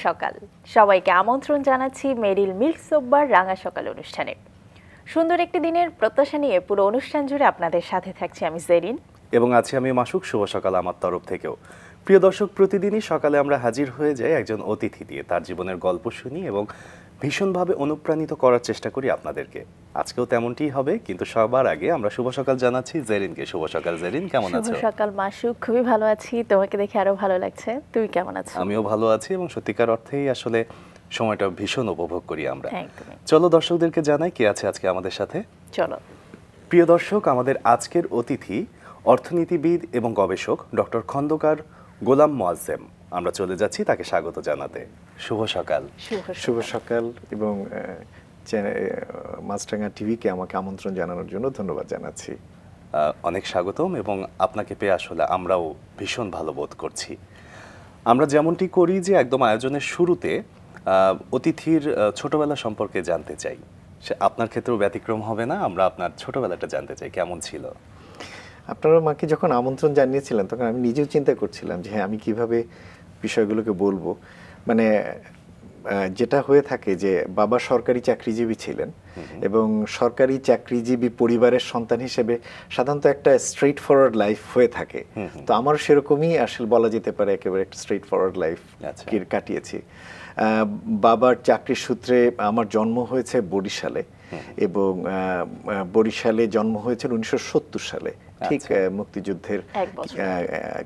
সকাল সবাইকে আমন্ত্রণ জানাচ্ছি মেরিল মিল্ক সোপবার রাঙা সকাল অনুষ্ঠানে। সুন্দর একটি দিনের প্রত্যাশা নিয়ে পুরো অনুষ্ঠান জুড়ে আপনাদের সাথে থাকছি আমি জেরিন এবং আছি আমি মাসুক। শুভ সকাল আমার তরফ থেকেও। প্রিয় দর্শক, প্রতিদিনই সকালে আমরা হাজির হয়ে যাই একজন অতিথি দিয়ে, তার জীবনের গল্প শুনি এবং ভীষণভাবে অনুপ্রাণিত করার চেষ্টা করি আপনাদেরকে। আজকেও তেমনটিই হবে, কিন্তু সবার আগে আমরা শুভ সকাল জানাচ্ছি জেরিনকে। শুভ সকাল জেরিন, কেমন আছো? শুভ সকাল মাসুক, খুবই ভালো আছি, তোমাকে দেখে আরো ভালো লাগছে। তুমি কেমন আছো? আমিও ভালো আছি এবং সত্যিকার অর্থেই আসলে সময়টা ভীষণ উপভোগ করি আমরা। একদমই। চলো দর্শকদেরকে জানাই কে আছে আজকে আমাদের সাথে। চলো। প্রিয় দর্শক, আমাদের আজকের অতিথি অর্থনীতিবিদ এবং গবেষক ডক্টর খন্দকার গোলাম মোয়াজ্জেম। আমরা চলে যাচ্ছি তাকে স্বাগত জানাতে। শুভ সকাল। শুভ সকাল এবং মাছরাঙা টিভিকে আমাকে আমন্ত্রণ জানানোর জন্য ধন্যবাদ জানাচ্ছি। অনেক স্বাগতম এবং আপনাকে পেয়ে আসলে আমরাও ভীষণ ভালো বোধ করছি। আমরা যেমনটি করি যে একদম আয়োজনের শুরুতে অতিথির ছোটবেলা সম্পর্কে জানতে চাই। সে আপনার ক্ষেত্রেও ব্যতিক্রম হবে না। আমরা আপনার ছোটবেলাটা জানতে চাই, কেমন ছিল? আপনারা মাকে যখন আমন্ত্রণ জানিয়েছিলেন তখন আমি নিজেও চিন্তা করছিলাম যে হ্যাঁ, আমি কিভাবে বিষয়গুলোকে বলবো। মানে যেটা হয়ে থাকে যে বাবা সরকারি চাকরিজীবী ছিলেন এবং সরকারি চাকরিজীবী পরিবারের সন্তান হিসেবে সাধারণত একটা স্ট্রেইট ফরওয়ার্ড লাইফ হয়ে থাকে। তো আমার সেরকমই আসলে বলা যেতে পারে, একেবারে একটা স্ট্রেইট ফরওয়ার্ড লাইফ কাটিয়েছি। বাবার চাকরির সূত্রে আমার জন্ম হয়েছে বরিশালে এবং বরিশালে জন্ম হয়েছিল 1970 সালে, ঠিক মুক্তিযুদ্ধের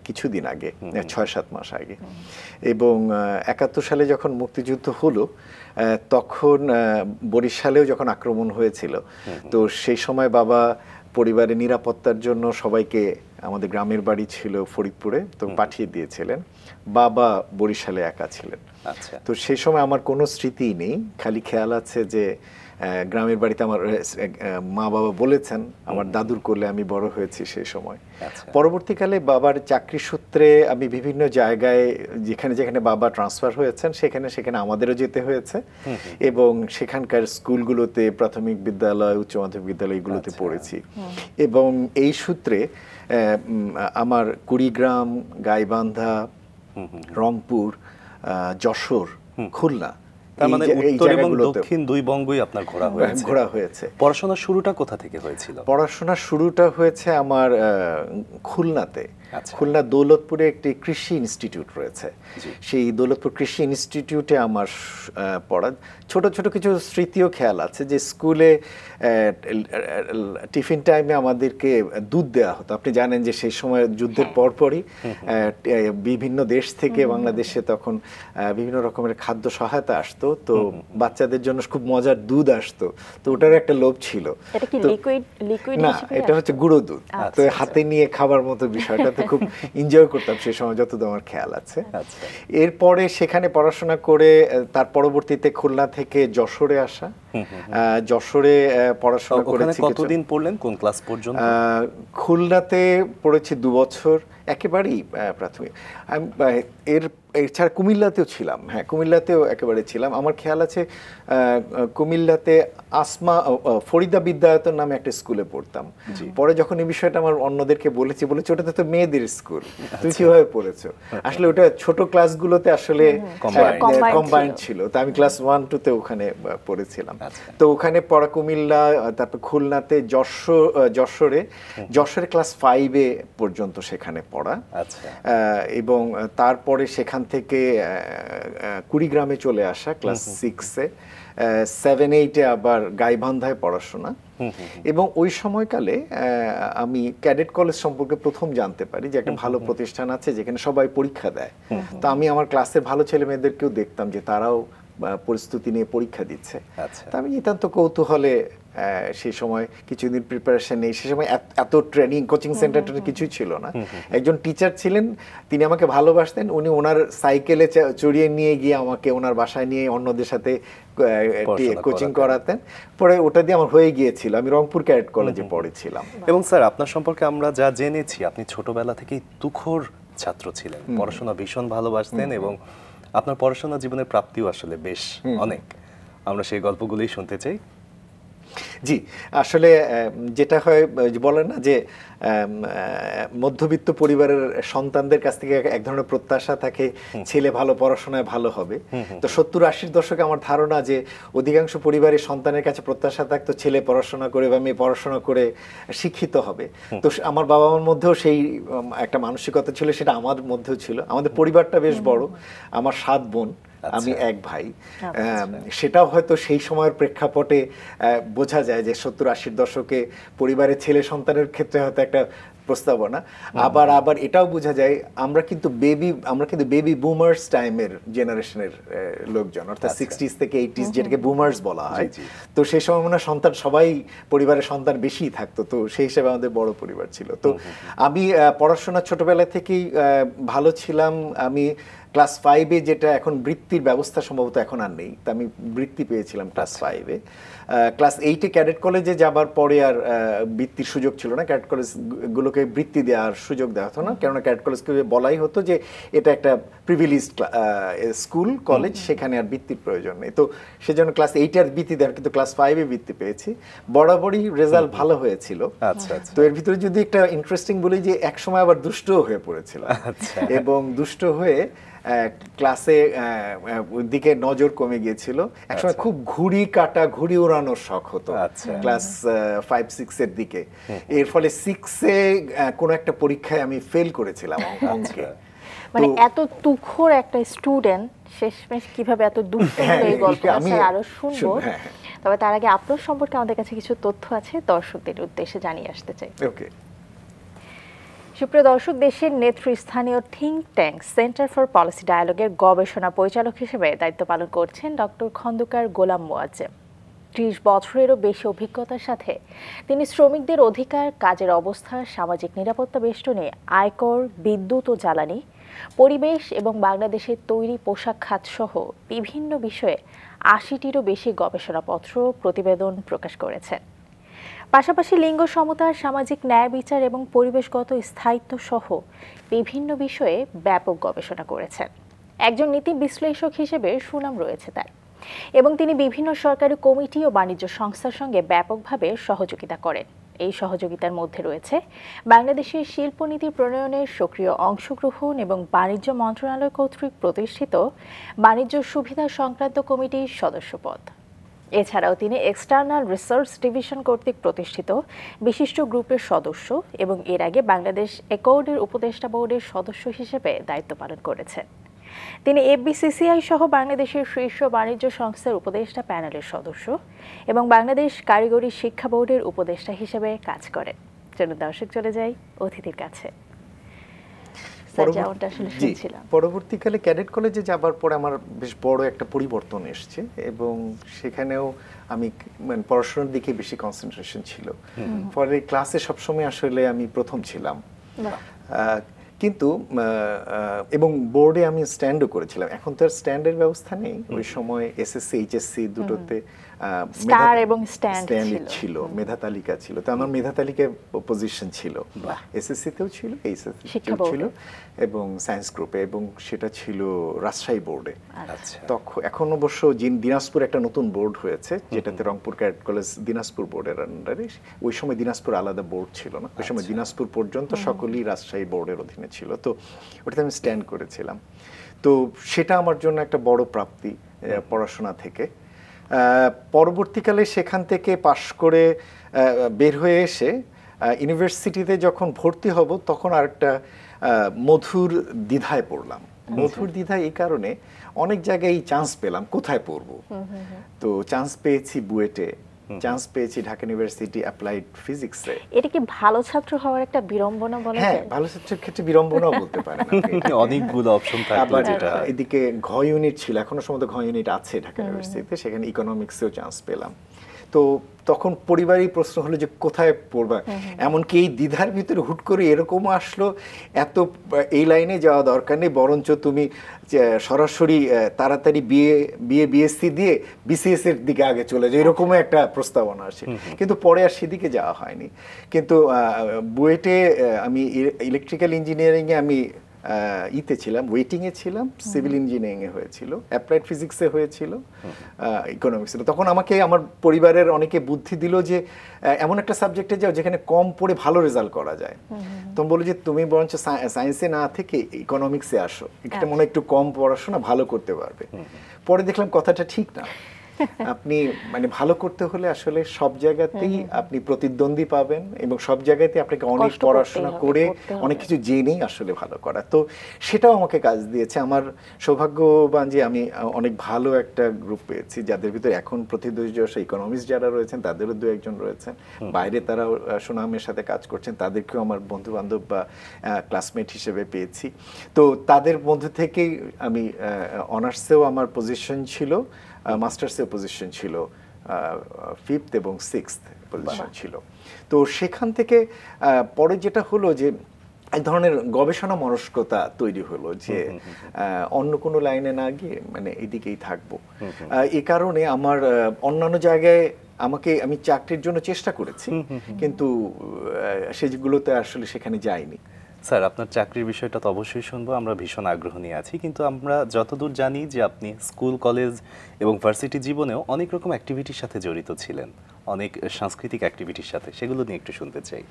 কিছুদিন আগে, 6-7 মাস আগে। এবং 71 সালে যখন মুক্তিযুদ্ধ হলো তখন বরিশালেও যখন আক্রমণ হয়েছিল, তো সেই সময় বাবা পরিবারের নিরাপত্তার জন্য সবাইকে, আমাদের গ্রামের বাড়ি ছিল ফরিদপুরে, তো পাঠিয়ে দিয়েছিলেন। বাবা বরিশালে একা ছিলেন। তো সেই সময় আমার কোনো স্মৃতিই নেই, খালি খেয়াল আছে যে গ্রামের বাড়িতে আমার মা বাবা বলেছেন আমার দাদুর কোলে আমি বড় হয়েছি সেই সময়। পরবর্তীকালে বাবার চাকরি সূত্রে আমি বিভিন্ন জায়গায়, যেখানে যেখানে বাবা ট্রান্সফার হয়েছেন সেখানে সেখানে আমাদেরও যেতে হয়েছে এবং সেখানকার স্কুলগুলোতে, প্রাথমিক বিদ্যালয়, উচ্চ মাধ্যমিক বিদ্যালয়গুলোতে পড়েছি। এবং এই সূত্রে আমার কুড়িগ্রাম, গাইবান্ধা, রংপুর, যশোর, খুলনা, তার মানে উত্তর এবং দক্ষিণ দুই বঙ্গই আপনার ঘোরা হয়েছে। পড়াশোনার শুরুটা কোথা থেকে হয়েছিল? পড়াশোনার শুরুটা হয়েছে আমার খুলনাতে। খুলনা দৌলতপুরে একটি কৃষি ইনস্টিটিউট রয়েছে, সেই দৌলতপুর কৃষি ইনস্টিটিউটে আমার পড়া। ছোট ছোট কিছু স্মৃতিও খেয়াল আছে যে স্কুলে টিফিন টাইমে আমাদেরকে দুধ দেওয়া হতো। আপনি জানেন যে সেই সময় যুদ্ধের পরপরই বিভিন্ন দেশ থেকে বাংলাদেশে তখন বিভিন্ন রকমের খাদ্য সহায়তা আসতো, তো বাচ্চাদের জন্য খুব মজার দুধ আসতো, তো ওটার একটা লোভ ছিল। না, এটা হচ্ছে গুঁড়ো দুধ, তো হাতে নিয়ে খাবার মতো বিষয়টা খুব এনজয় করতাম সেই সময়, যতদূর আমার খেয়াল আছে। এরপরে সেখানে পড়াশোনা করে তার পরবর্তীতে খুলনা থেকে যশোরে আসা। যশোরে পড়াশোনা করেছি। কতদিন পড়লেন, কোন ক্লাস পর্যন্ত? খুলনাতে পড়েছি 2 বছর, একেবারেই প্রাথমিক। এছাড়া কুমিল্লাতেও ছিলাম। হ্যাঁ, কুমিল্লাতেও একেবারে ছিলাম। আমার খেয়াল আছে কুমিল্লাতে ফরিদা বিদ্যায়তন নামে একটা স্কুলে পড়তাম। পরে যখন এই বিষয়টা আমার অন্যদেরকে বলেছি, ওটাতে তো মেয়েদের স্কুল, তুমি কিভাবে পড়েছো? আসলে ওটা ছোট ক্লাসগুলোতে আসলে কম্বাইন্ড ছিল, তো আমি ক্লাস 1-2-তে ওখানে পড়েছিলাম। তো ওখানে পড়া কুমিল্লা, তারপর খুলনাতে, যশোরে ক্লাস 5-এ পর্যন্ত সেখানে পড়া। এবং তারপরে সেখান থেকে কুড়িগ্রামে চলে আসা ক্লাস 6-এ, 7-8-এ আবার গাইবান্ধায় পড়াশোনা। এবং ওই সময়কালে আমি ক্যাডেট কলেজ সম্পর্কে প্রথম জানতে পারি যে একটা ভালো প্রতিষ্ঠান আছে যেখানে সবাই পরীক্ষা দেয়। তো আমি আমার ক্লাসের ভালো ছেলে মেয়েদেরকেও দেখতাম যে তারাও পরিস্থিতি নিয়ে পরীক্ষা দিচ্ছে। তা আমি নিতান্ত কৌতূহলে সেই সময় কিছুদিন প্রিপারেশন নেই, সে সময় এত ট্রেনিং কোচিং সেন্টার কিছুই ছিল না। একজন টিচার ছিলেন, তিনি আমাকে ভালোবাসতেন, উনি ওনার সাইকেলে চড়িয়ে নিয়ে গিয়ে আমাকে ওনার বাসায় নিয়ে অন্যদের সাথে কোচিং করাতেন। পরে ওটা দিয়ে আমার হয়ে গিয়েছিল, আমি রংপুর ক্যাডেট কলেজে পড়েছিলাম। এবং স্যার, আপনার সম্পর্কে আমরা যা জেনেছি, আপনি ছোটবেলা থেকেই তুখোড় ছাত্র ছিলেন, পড়াশোনা ভীষণ ভালোবাসতেন এবং আপনার পড়াশোনা জীবনের প্রাপ্তিও আসলে বেশ অনেক। আমরা সেই গল্পগুলোই শুনতে চাই। জি, আসলে যেটা হয় যে বলে না যে মধ্যবিত্ত পরিবারের সন্তানদের কাছ থেকে এক ধরনের প্রত্যাশা থাকে ছেলে ভালো পড়াশোনায় ভালো হবে। তো 70-80 দশকে আমার ধারণা যে অধিকাংশ পরিবারের সন্তানের কাছে প্রত্যাশা থাকতো ছেলে পড়াশোনা করে বা মেয়ে পড়াশোনা করে শিক্ষিত হবে। তো আমার বাবা মার মধ্যেও সেই একটা মানসিকতা ছিল, সেটা আমার মধ্যেও ছিল। আমাদের পরিবারটা বেশ বড়, আমার 7 বোন, আমি এক ভাই। সেটাও হয়তো সেই সময়ের প্রেক্ষাপটে বোঝা যায় যে 70-80 দশকে পরিবারের ছেলে সন্তানের ক্ষেত্রে হয়তো একটা প্রস্তাবনা। আবার এটাও বোঝা যায় আমরা কিন্তু বেবি বুমার্স টাইমের জেনারেশনের লোকজন, অর্থাৎ 60s থেকে 80s, যেটাকে বুমার্স বলা হয়। তো সেই সময় মনে হয় সন্তান সবাই পরিবারের সন্তান বেশিই থাকতো, তো সেই হিসেবে আমাদের বড় পরিবার ছিল। তো আমি পড়াশোনা ছোটবেলা থেকেই ভালো ছিলাম। আমি ক্লাস 5-এ, যেটা এখন বৃত্তির ব্যবস্থা সম্ভবত এখন আর নেই, তা আমি বৃত্তি পেয়েছিলাম ক্লাস 5-এ। ক্লাস 8-এ ক্যাডেট কলেজে যাবার পরে আর বৃত্তির সুযোগ ছিল না, ক্যাডেট কলেজগুলোকে বৃত্তি দেওয়ার সুযোগ দেওয়া হতো না, কেননা ক্যাডেট কলেজকে বলাই হতো যে এটা একটা প্রিভিলেজড স্কুল কলেজ, সেখানে আর বৃত্তির প্রয়োজন নেই। তো সেজন্য ক্লাস 8-এ আর বৃত্তি দেওয়ার, কিন্তু ক্লাস 5-এ বৃত্তি পেয়েছি। বরাবরই রেজাল্ট ভালো হয়েছিল। তো এর ভিতরে যদি একটা ইন্টারেস্টিং বলি যে এক সময় আবার দুষ্টও হয়ে পড়েছিল, এবং দুষ্ট হয়ে ক্লাসে দিকে নজর কমে গিয়েছিল। একসময় খুব ঘুড়ি কাটা, ঘুড়ি ওড়ানোর শখ হতো ক্লাস 5-6 এর দিকে। এর ফলে 6-এ কোনো একটা পরীক্ষায় আমি ফেল করেছিলাম অঙ্কে। মানে এত তুখোড় একটা স্টুডেন্ট শেষমেশ কিভাবে এত দুষ্ট হলো, এই গল্পটা আরো শুনবো। তবে তার আগে আপনার সম্পর্কে আমাদের কাছে কিছু তথ্য আছে, দর্শকদের উদ্দেশ্যে জানিয়ে আসতে চাই। ওকে। সুপ্রিয় দর্শক, দেশের নেতৃস্থানীয় think tank centre for policy ডায়ালগের গবেষণা পরিচালক হিসেবে দায়িত্ব পালন করছেন ডক্টর খন্দকার গোলাম মোয়াজ্জেম। 30 বছরেরও বেশি অভিজ্ঞতার সাথে তিনি শ্রমিকদের অধিকার, কাজের অবস্থা, সামাজিক নিরাপত্তা বেষ্টনী, আয়কর, বিদ্যুৎ ও জ্বালানি, পরিবেশ এবং বাংলাদেশের তৈরি পোশাক খাত সহ বিভিন্ন বিষয়ে 80টিরও বেশি গবেষণাপত্র, প্রতিবেদন প্রকাশ করেছেন। পাশাপাশি লিঙ্গ সমতা, সামাজিক ন্যায় বিচার এবং পরিবেশগত স্থায়িত্ব সহ বিভিন্ন বিষয়ে ব্যাপক গবেষণা করেছেন। একজন নীতি বিশ্লেষক হিসেবে সুনাম রয়েছে তার, এবং তিনি বিভিন্ন সরকারি কমিটি ও বাণিজ্য সংস্থার সঙ্গে ব্যাপকভাবে সহযোগিতা করেন। এই সহযোগিতার মধ্যে রয়েছে বাংলাদেশের শিল্পনীতি প্রণয়নের সক্রিয় অংশগ্রহণ এবং বাণিজ্য মন্ত্রণালয় কর্তৃক প্রতিষ্ঠিত বাণিজ্য সুবিধা সংক্রান্ত কমিটির সদস্যপদ। এছাড়াও তিনি এক্সটার্নাল রিসার্চ ডিভিশন কর্তৃক প্রতিষ্ঠিত বিশিষ্ট গ্রুপের সদস্য এবং এর আগে বাংলাদেশ অ্যাকর্ডের উপদেষ্টা বোর্ডের সদস্য হিসেবে দায়িত্ব পালন করেছেন। তিনি এফবিসিসিআই সহ বাংলাদেশের শীর্ষ বাণিজ্য সংস্থার উপদেষ্টা প্যানেলের সদস্য এবং বাংলাদেশ কারিগরি শিক্ষা বোর্ডের উপদেষ্টা হিসেবে কাজ করেন। চলুন দর্শক চলে যাই অতিথির কাছে। পরবর্তীকালে ক্যাডেট কলেজে যাবার পরে আমার বেশ বড় একটা পরিবর্তন এসছে, এবং সেখানেও আমি পড়াশোনার দিকে বেশি কনসেন্ট্রেশন ছিল। পরে ক্লাসে সবসময় আসলে আমি প্রথম ছিলাম, কিন্তু এবং বোর্ডে আমি স্ট্যান্ডও করেছিলাম। এখন তো আর স্ট্যান্ডের ব্যবস্থা নেই, ওই সময় এসএসসি এইচএসসি দুটোতে স্টার এবং স্ট্যান্ড ছিল, মেধা তালিকা ছিল। তো আমার মেধা তালিকায় পজিশন ছিল, এসএসসি তেও ছিল, এইচএসসি তেও ছিল, এবং সায়েন্স গ্রুপে, এবং সেটা ছিল রাজশাহী বোর্ডে। তখন এখন অবশ্য দিনাজপুর একটা নতুন বোর্ড হয়েছে, যেটাতে রংপুর ক্যাডেট কলেজ দিনাজপুর বোর্ডের আন্ডারে। ওই সময় দিনাজপুর আলাদা বোর্ড ছিল না, ওই সময় দিনাজপুর পর্যন্ত সকলেই রাজশাহী বোর্ডের অধীনে ছিল। তো ওটাতে আমি স্ট্যান্ড করেছিলাম। তো সেটা আমার জন্য একটা বড় প্রাপ্তি পড়াশোনা থেকে। পরবর্তীকালে সেখান থেকে পাশ করে বের হয়ে এসে ইউনিভার্সিটিতে যখন ভর্তি হব, তখন আরেকটা মধুর দ্বিধায় পড়লাম। মধুর দ্বিধায় এই কারণে, অনেক জায়গায় চান্স পেলাম, কোথায় পড়ব। তো চান্স পেয়েছি বুয়েটে, চান্স পেয়েছি ঢাকা ইউনিভার্সিটি অ্যাপ্লাইড ফিজিক্সে। এটা কি ভালো ছাত্র হওয়ার একটা বিড়ম্বনা বলা যায়? হ্যাঁ, ভালো ছাত্রের ক্ষেত্রে বিড়ম্বনাও বলতে পারেন আপনি। অনেকগুলো অপশন থাকলে যেটা, এদিকে ঘ ইউনিট ছিল, এখনো সম্ভবত ঘ ইউনিট আছে ঢাকা ইউনিভার্সিটিতে, সেখানে ইকোনমিক্সেও চান্স পেলাম। তো তখন পরিবারই প্রশ্ন হলো যে কোথায় পড়বা। এমনকি এই দ্বিধার ভিতরে হুট করে এরকম আসলো, এত এই লাইনে যাওয়া দরকার নেই, বরঞ্চ তুমি সরাসরি তাড়াতাড়ি বিএসসি দিয়ে বিসিএস এর দিকে আগে চলে যাও, এরকম একটা প্রস্তাবনা আসে। কিন্তু পরে আর সেদিকে যাওয়া হয়নি। কিন্তু বুয়েটে আমি ইলেকট্রিক্যাল ইঞ্জিনিয়ারিংয়ে আমি ইতে ছিলাম, ওয়েটিংয়ে ছিলাম, সিভিল ইঞ্জিনিয়ারিংয়ে হয়েছিল, অ্যাপ্লাইড ফিজিক্সে হয়েছিল, ইকোনমিক্সে। তখন আমাকে আমার পরিবারের অনেকে বুদ্ধি দিল যে এমন একটা সাবজেক্টে যাও যেখানে কম পড়ে ভালো রেজাল্ট করা যায়। তুমি বলো যে তুমি বরঞ্চ সায়েন্সে না থেকে ইকোনমিক্সে আসো, এটা মনে হয় একটু কম পড়াশোনা, ভালো করতে পারবে। পরে দেখলাম কথাটা ঠিক না। আপনি মানে ভালো করতে হলে আসলে সব জায়গাতেই আপনি প্রতিদ্বন্দ্বী পাবেন এবং সব জায়গাতেই আপনাকে অনেক পড়াশোনা করে অনেক কিছু জেনেই আসলে ভালো করা। তো সেটাও আমাকে কাজ দিয়েছে। আমার সৌভাগ্যবান যে আমি অনেক ভালো একটা গ্রুপ পেয়েছি, যাদের ভিতরে এখন প্রতিদ্বন্দ্বী ইকোনমিক্স যারা রয়েছেন তাদেরও দু একজন রয়েছেন, বাইরে তারা সুনামের সাথে কাজ করছেন, তাদেরকেও আমার বন্ধু বান্ধব বা ক্লাসমেট হিসেবে পেয়েছি। তো তাদের মধ্যে থেকেই আমি অনার্সেও আমার পজিশন ছিল, মাস্টার্সের পজিশন ছিল 5th এবং 6th পজিশন ছিল। তো সেখান থেকে পরে যেটা হলো যে এক ধরনের গবেষণা মনস্কতা তৈরি হলো যে অন্য কোনো লাইনে না গিয়ে মানে এদিকেই থাকবো। এই কারণে আমার অন্যান্য জায়গায় আমি চাকরির জন্য চেষ্টা করেছি, কিন্তু সেগুলোতে আসলে সেখানে যাইনি। স্যার, আপনার চাকরির বিষয়টা তো অবশ্যই শুনবো, আমরা ভীষণ আগ্রহ নিয়ে আছি, কিন্তু আমরা যতদূর জানি যে আপনি স্কুল, কলেজ এবং ভার্সিটি জীবনেও অনেক রকম অ্যাক্টিভিটির সাথে জড়িত ছিলেন, অনেক সাংস্কৃতিক অ্যাক্টিভিটির সাথে, সেগুলো নিয়ে একটু শুনতে চাই।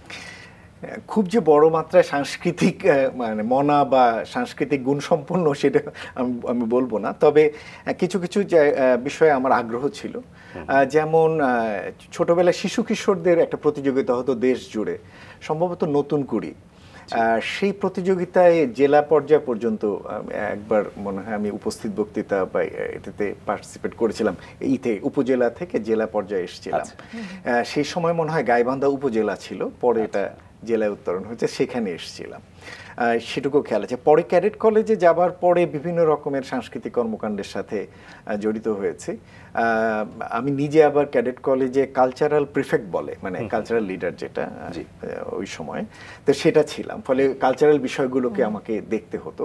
খুব যে বড় মাত্রায় সাংস্কৃতিক মানে মনা বা সাংস্কৃতিক গুণসম্পন্ন সেটা আমি বলবো না, তবে কিছু কিছু বিষয়ে আমার আগ্রহ ছিল। যেমন ছোটবেলায় শিশু কিশোরদের একটা প্রতিযোগিতা হতো দেশ জুড়ে, সম্ভবত নতুন কুড়ি। সেই প্রতিযোগিতায় জেলা পর্যায় পর্যন্ত একবার মনে হয় আমি উপস্থিত বক্তৃতা বা এটাতে পার্টিসিপেট করেছিলাম। উপজেলা থেকে জেলা পর্যায়ে এসেছিলাম। সেই সময় মনে হয় গাইবান্ধা উপজেলা ছিল, পরে এটা জেলায় উত্তরণ হয়েছে, সেখানে এসেছিলাম, সেটুকু খেয়াল আছে। পরে ক্যাডেট কলেজে যাবার পরে বিভিন্ন রকমের সাংস্কৃতিক কর্মকাণ্ডের সাথে জড়িত হয়েছে। আমি নিজে আবার ক্যাডেট কলেজে কালচারাল প্রিফেক্ট বলে, মানে কালচারাল লিডার যেটা ওই সময়, তো সেটা ছিলাম। ফলে কালচারাল বিষয়গুলোকে আমাকে দেখতে হতো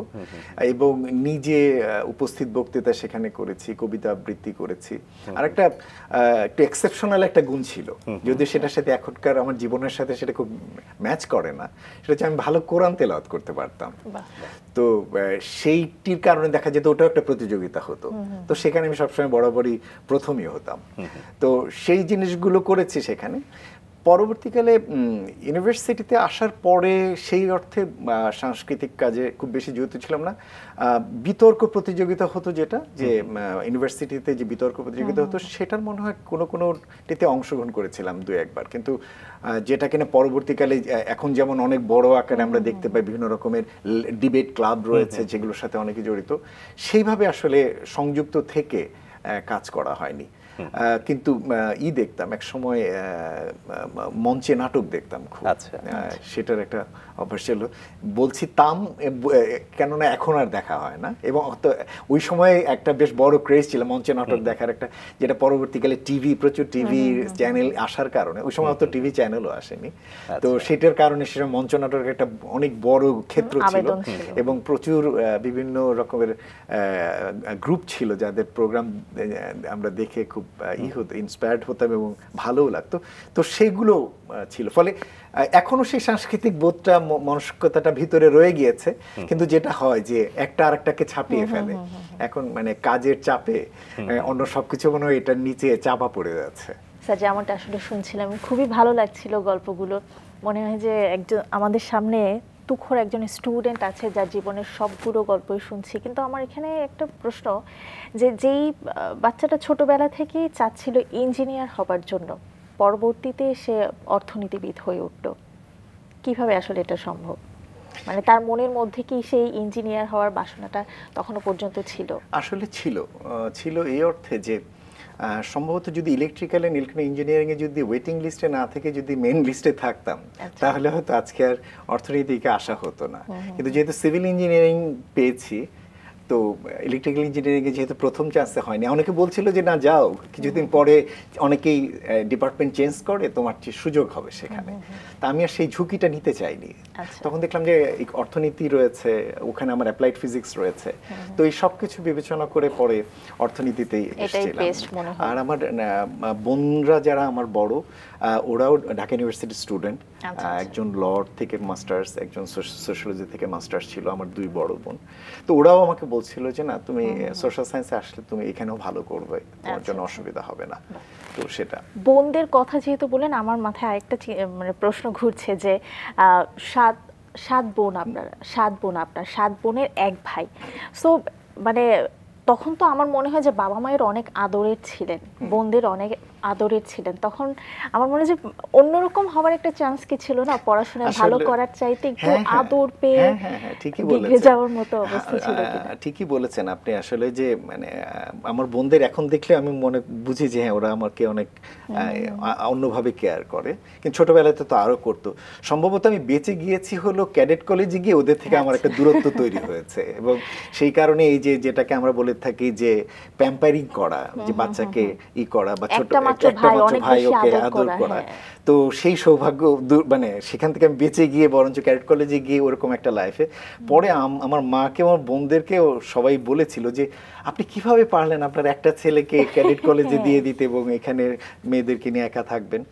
এবং নিজে উপস্থিত বক্তৃতা সেখানে করেছি, কবিতা আবৃত্তি করেছি। আর একটা একটু এক্সেপশনাল একটা গুণ ছিল, যদিও সেটার সাথে এখনকার আমার জীবনের সাথে সেটা খুব ম্যাচ করে না, সেটা হচ্ছে আমি ভালো কোরআন তেলাওয়াত করতে পারতাম। তো সেইটির কারণে দেখা যেত ওটাও একটা প্রতিযোগিতা হতো, তো সেখানে আমি সবসময় বরাবরই প্রথমই হতাম। তো সেই জিনিসগুলো করেছি সেখানে। পরবর্তীকালে ইউনিভার্সিটিতে আসার পরে সেই অর্থে সাংস্কৃতিক কাজে খুব বেশি জড়িত ছিলাম না। বিতর্ক প্রতিযোগিতা হতো, যেটা যে ইউনিভার্সিটিতে যে বিতর্ক প্রতিযোগিতা হতো, সেটার মনে হয় কোনোটিতে অংশগ্রহণ করেছিলাম 2-1 বার। কিন্তু যেটা কিনা পরবর্তীকালে এখন যেমন অনেক বড় আকারে আমরা দেখতে পাই, বিভিন্ন রকমের ডিবেট ক্লাব রয়েছে যেগুলোর সাথে অনেকে জড়িত, সেইভাবে আসলে সংযুক্ত থেকে কাজ করা হয়নি। কিন্তু দেখতাম এক সময় মঞ্চে নাটক দেখতাম খুব। সেটার একটা অভ্যাস ছিল, বলছি তাম, কেননা এখন আর দেখা হয় না। এবং ওই সময় একটা বেশ বড় ক্রেজ ছিল মঞ্চে নাটক দেখার একটা, যেটা পরবর্তীকালে প্রচুর টিভি চ্যানেল আসার কারণে, ওই সময় অত টিভি চ্যানেলও আসেনি, তো সেটার কারণে সেটা মঞ্চ নাটকের একটা অনেক বড় ক্ষেত্র ছিল এবং প্রচুর বিভিন্ন রকমের গ্রুপ ছিল যাদের প্রোগ্রাম আমরা দেখে খুব ইন্সপায়ার্ড হতাম এবং ভালোও লাগতো। তো সেগুলো ছিল, ফলে এখনো সেই সাংস্কৃতিক বোধটা, মনস্কতাটা ভিতরে রয়ে গিয়েছে। কিন্তু যেটা হয় যে একটা আরেকটাকে ছাপিয়ে ফেলে, এখন মানে কাজের চাপে অন্য সবকিছু মনে হয় এটার নিচে চাপা পড়ে যাচ্ছে। স্যার, যেমনটা আসলে শুনছিলাম খুবই ভালো লাগছিল গল্পগুলো। মনে হয় যে একজন আমাদের সামনে তুখোর একজন স্টুডেন্ট আছে যার জীবনের সবগুলো গল্পই শুনছি। কিন্তু আমার এখানে একটা প্রশ্ন, যে যেই বাচ্চাটা ছোটবেলা থেকেই চাচ্ছিল ইঞ্জিনিয়ার হবার জন্য, পরবর্তীতে সে অর্থনীতিবিদ হয়ে উঠল, কিভাবে আসলে এটা সম্ভব? মানে তার মনের মধ্যে কি সেই ইঞ্জিনিয়ার হওয়ার বাসনাটা তখনো পর্যন্ত ছিল? আসলে ছিল এই অর্থে যে সম্ভবত যদি ইলেকট্রিক্যাল এন্ড ইঞ্জিনিয়ারিং এ যদি ওয়েটিং লিস্টে না থেকে যদি মেইন লিস্টে থাকতাম, তাহলে হয়তো আজকে আর অর্থনীতিকে আসা হতো না। কিন্তু যেহেতু সিভিল ইঞ্জিনিয়ারিং পেয়েছি, তো ইলেকট্রিক্যাল ইঞ্জিনিয়ারিং এ যেহেতু প্রথম চান্সে হয়নি, অনেকে বলছিল যে না যাও, কিছুদিন পরে অনেকেই ডিপার্টমেন্ট চেঞ্জ করে, তোমার সুযোগ হবে সেখানে। তা আমি আর সেই ঝুঁকিটা নিতে চাইনি। তখন দেখলাম যে অর্থনীতি রয়েছে, ওখানে আমার অ্যাপ্লাইড ফিজিক্স রয়েছে, তো এই সব কিছু বিবেচনা করে পরে অর্থনীতিতেই এসেছিলাম। আর আমার বোনরা যারা আমার বড়, ওরাও ঢাকা ইউনিভার্সিটির স্টুডেন্ট, একজন লর থেকে মাস্টার্স, একজন সোশ্যোলজি থেকে মাস্টার্স ছিল, আমার 2 বড় বোন। তো ওরাও আমাকে বলছিল যে না, তুমি সোশ্যাল সায়েন্সে আসলে তুমি এখানেও ভালো করবে, তোমার জন্য অসুবিধা হবে না। তো সেটা বোনদের কথা যেহেতু বলেন, আমার মাথায় আরেকটা মানে প্রশ্ন ঘুরছে যে 7 বোন আপনার, 7 বোনের 1 ভাই। সো মানে তখন তো আমার মনে হয় যে বাবা মায়ের অনেক আদরের ছিলেন, বোনদের অনেক আদরের ছিলেন। তখন আমার মনে হয় যে অন্যরকম হওয়ার একটা চান্স কি ছিল না, পড়াশোনায় ভালো করার চাইতে একটু আদর পেয়ে ঠিকই বিগড়ে যাওয়ার মতো অবস্থা ছিল কিনা? ঠিকই বলেছেন আপনি। আসলে যে মানে আমার বোনদের এখন দেখলে আমি মনে বুঝি যে হ্যাঁ, ওরা আমাকে অনেক অন্যভাবে কেয়ার করে, কিন্তু ছোটবেলাতে তো আরো করতো। সম্ভবত আমি বেঁচে গিয়েছি হলো ক্যাডেট কলেজে গিয়ে ওদের থেকে আমার একটা দূরত্ব তৈরি হয়েছে, এবং সেই কারণে এই যে যেটাকে আমরা বলে থাকি যে প্যাম্পারিং করা, যে বাচ্চাকে করা বা ছোট একটা মাত্র ভাই ওকে আদর করা, তো সেই সৌভাগ্য মানে সেখান থেকে আমি বেঁচে গিয়ে বরঞ্চ ক্যাডেট কলেজে গিয়ে ওরকম একটা লাইফে পরে আমার মাকে, আমার বোনদেরকেও সবাই বলেছিল যে আপনি কিভাবে পারলেন আপনার একটা ছেলেকে ক্যাডেট কলেজে দিয়ে দিতে এবং এখানে মেয়েদেরকে নিয়ে একা থাকবেন।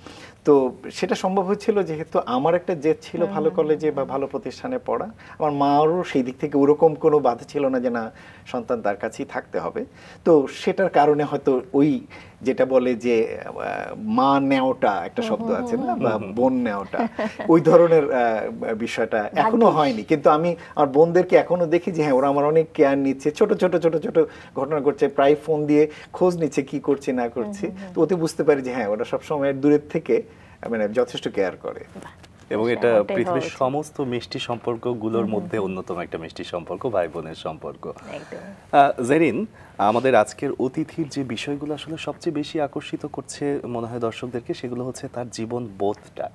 তো সেটা সম্ভব হয়েছিল যেহেতু আমার একটা জেদ ছিল ভালো কলেজে বা ভালো প্রতিষ্ঠানে পড়া। আমার মারও সেই দিক থেকে ওরকম কোনো বাধা ছিল না যে না, সন্তান তার কাছেই থাকতে হবে। তো সেটার কারণে হয়তো ওই যেটা বলে যে মা নেওয়াটা একটা শব্দ আছে না, বা বোন নেওয়াটা, ওই ধরনের বিষয়টা এখনো হয়নি। কিন্তু আমি আমার বোনদেরকে এখনো দেখি যে হ্যাঁ, ওরা আমার অনেক কেয়ার নিচ্ছে, ছোট ছোট ছোট ছোট ঘটনা ঘটছে, প্রায় ফোন দিয়ে খোঁজ নিচ্ছে কি করছি না করছি। তো ওতে বুঝতে পারি যে হ্যাঁ, ওরা সবসময় দূরের থেকে মানে যথেষ্ট কেয়ার করে। এবং এটা পৃথিবীর সমস্ত মিষ্টি সম্পর্কগুলোর মধ্যে অন্যতম একটা মিষ্টি সম্পর্ক, ভাই বোনের সম্পর্ক। জেরিন, আমাদের আজকের অতিথির যে বিষয়গুলো আসলে সবচেয়ে বেশি আকর্ষিত করছে মনে হয় দর্শকদেরকে, সেগুলো হচ্ছে তার জীবন বোধটা।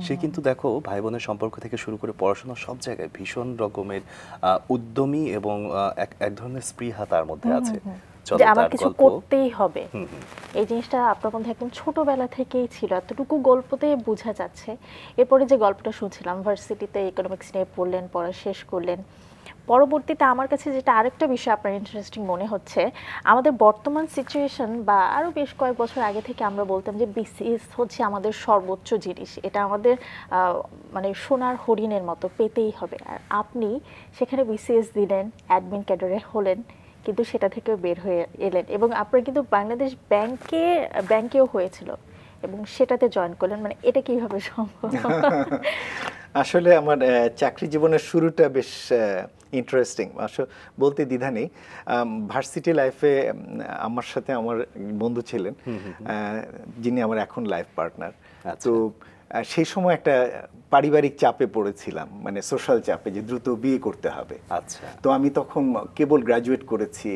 সে কিন্তু দেখো ভাই বোনের সম্পর্ক থেকে শুরু করে পড়াশোনা সব জায়গায় ভীষণ রকমের উদ্যমী এবং এক ধরনের স্পৃহা তার মধ্যে আছে যে আমার কিছু করতেই হবে। এই জিনিসটা আপনার মধ্যে একদম ছোটবেলা থেকেই ছিল, এতটুকু গল্পতে বোঝা যাচ্ছে। এরপরে যে গল্পটা শুনছিলাম, ভার্সিটিতে ইকোনমিক্স নিয়ে পড়লেন, পড়া শেষ করলেন, পরবর্তীতে আমার কাছে যেটা আরেকটা বিষয় আপনার ইন্টারেস্টিং মনে হচ্ছে, আমাদের বর্তমান সিচুয়েশন বা আরও বেশ কয়েক বছর আগে থেকে আমরা বলতাম যে বিসিএস হচ্ছে আমাদের সর্বোচ্চ জিনিস, এটা আমাদের মানে সোনার হরিণের মতো পেতেই হবে। আর আপনি সেখানে বিসিএস দিলেন, অ্যাডমিন ক্যাডারে হলেন, কিন্তু সেটা থেকেও বের হয়ে এলেন, এবং আপনার কিন্তু বাংলাদেশ ব্যাংকেও হয়েছিল এবং সেটাতে জয়েন করলেন। মানে এটা কিভাবে সম্ভব? আসলে আমার চাকরি জীবনের শুরুটা বেশ ইন্টারেস্টিং, আসলে বলতে দ্বিধা নেই। ভার্সিটি লাইফে আমার সাথে আমার বন্ধু ছিলেন, যিনি আমার এখন লাইফ পার্টনার। তো সেই সময় একটা পারিবারিক চাপে পড়েছিলাম, মানে সোশ্যাল চাপে, যে দ্রুত বিয়ে করতে হবে। আচ্ছা। তো আমি তখন কেবল গ্রাজুয়েট করেছি,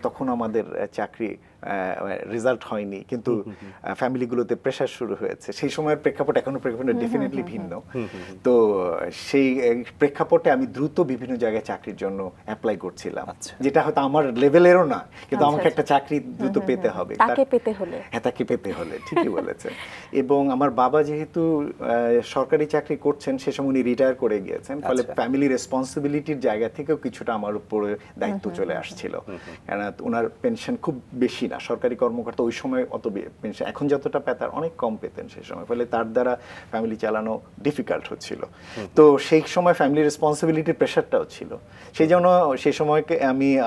তখন আমাদের চাকরি রেজাল্ট হয়নি, কিন্তু ফ্যামিলিগুলোতে প্রেশার শুরু হয়েছে। সেই সময়ের প্রেক্ষাপট এখনো প্রেক্ষাপটে ডেফিনেটলি ভিন্ন। তো সেই প্রেক্ষাপটে আমি দ্রুত বিভিন্ন জায়গায় চাকরির জন্য অ্যাপ্লাই করছিলাম, যেটা হয়তো আমার লেভেলেরও না, কিন্তু আমাকে একটা চাকরি দ্রুত পেতে হবে, তাকে পেতে হলে। হ্যাঁ, তাকে পেতে হলে, ঠিকই বলেছেন। এবং আমার বাবা যেহেতু সরকারি চাকরি করছেন, সে সময় উনি রিটায়ার করে গিয়েছেন, ফলে ফ্যামিলি রেসপন্সিবিলিটির জায়গা থেকেও কিছুটা আমার উপরে দায়িত্ব চলে আসছিল। কেন ওনার পেনশন খুব বেশি না, সরকারি কর্মকর্তা ওই সময় অত পেনশন এখন যতটা পেতেন অনেক কম পেতেন সেই সময়, ফলে তার দ্বারা ফ্যামিলি চালানো ডিফিকাল্ট হচ্ছিল। তো সেই সময় ফ্যামিলি রেসপন্সিবিলিটির প্রেশারটাও ছিল। সেই জন্য সেই সময়কে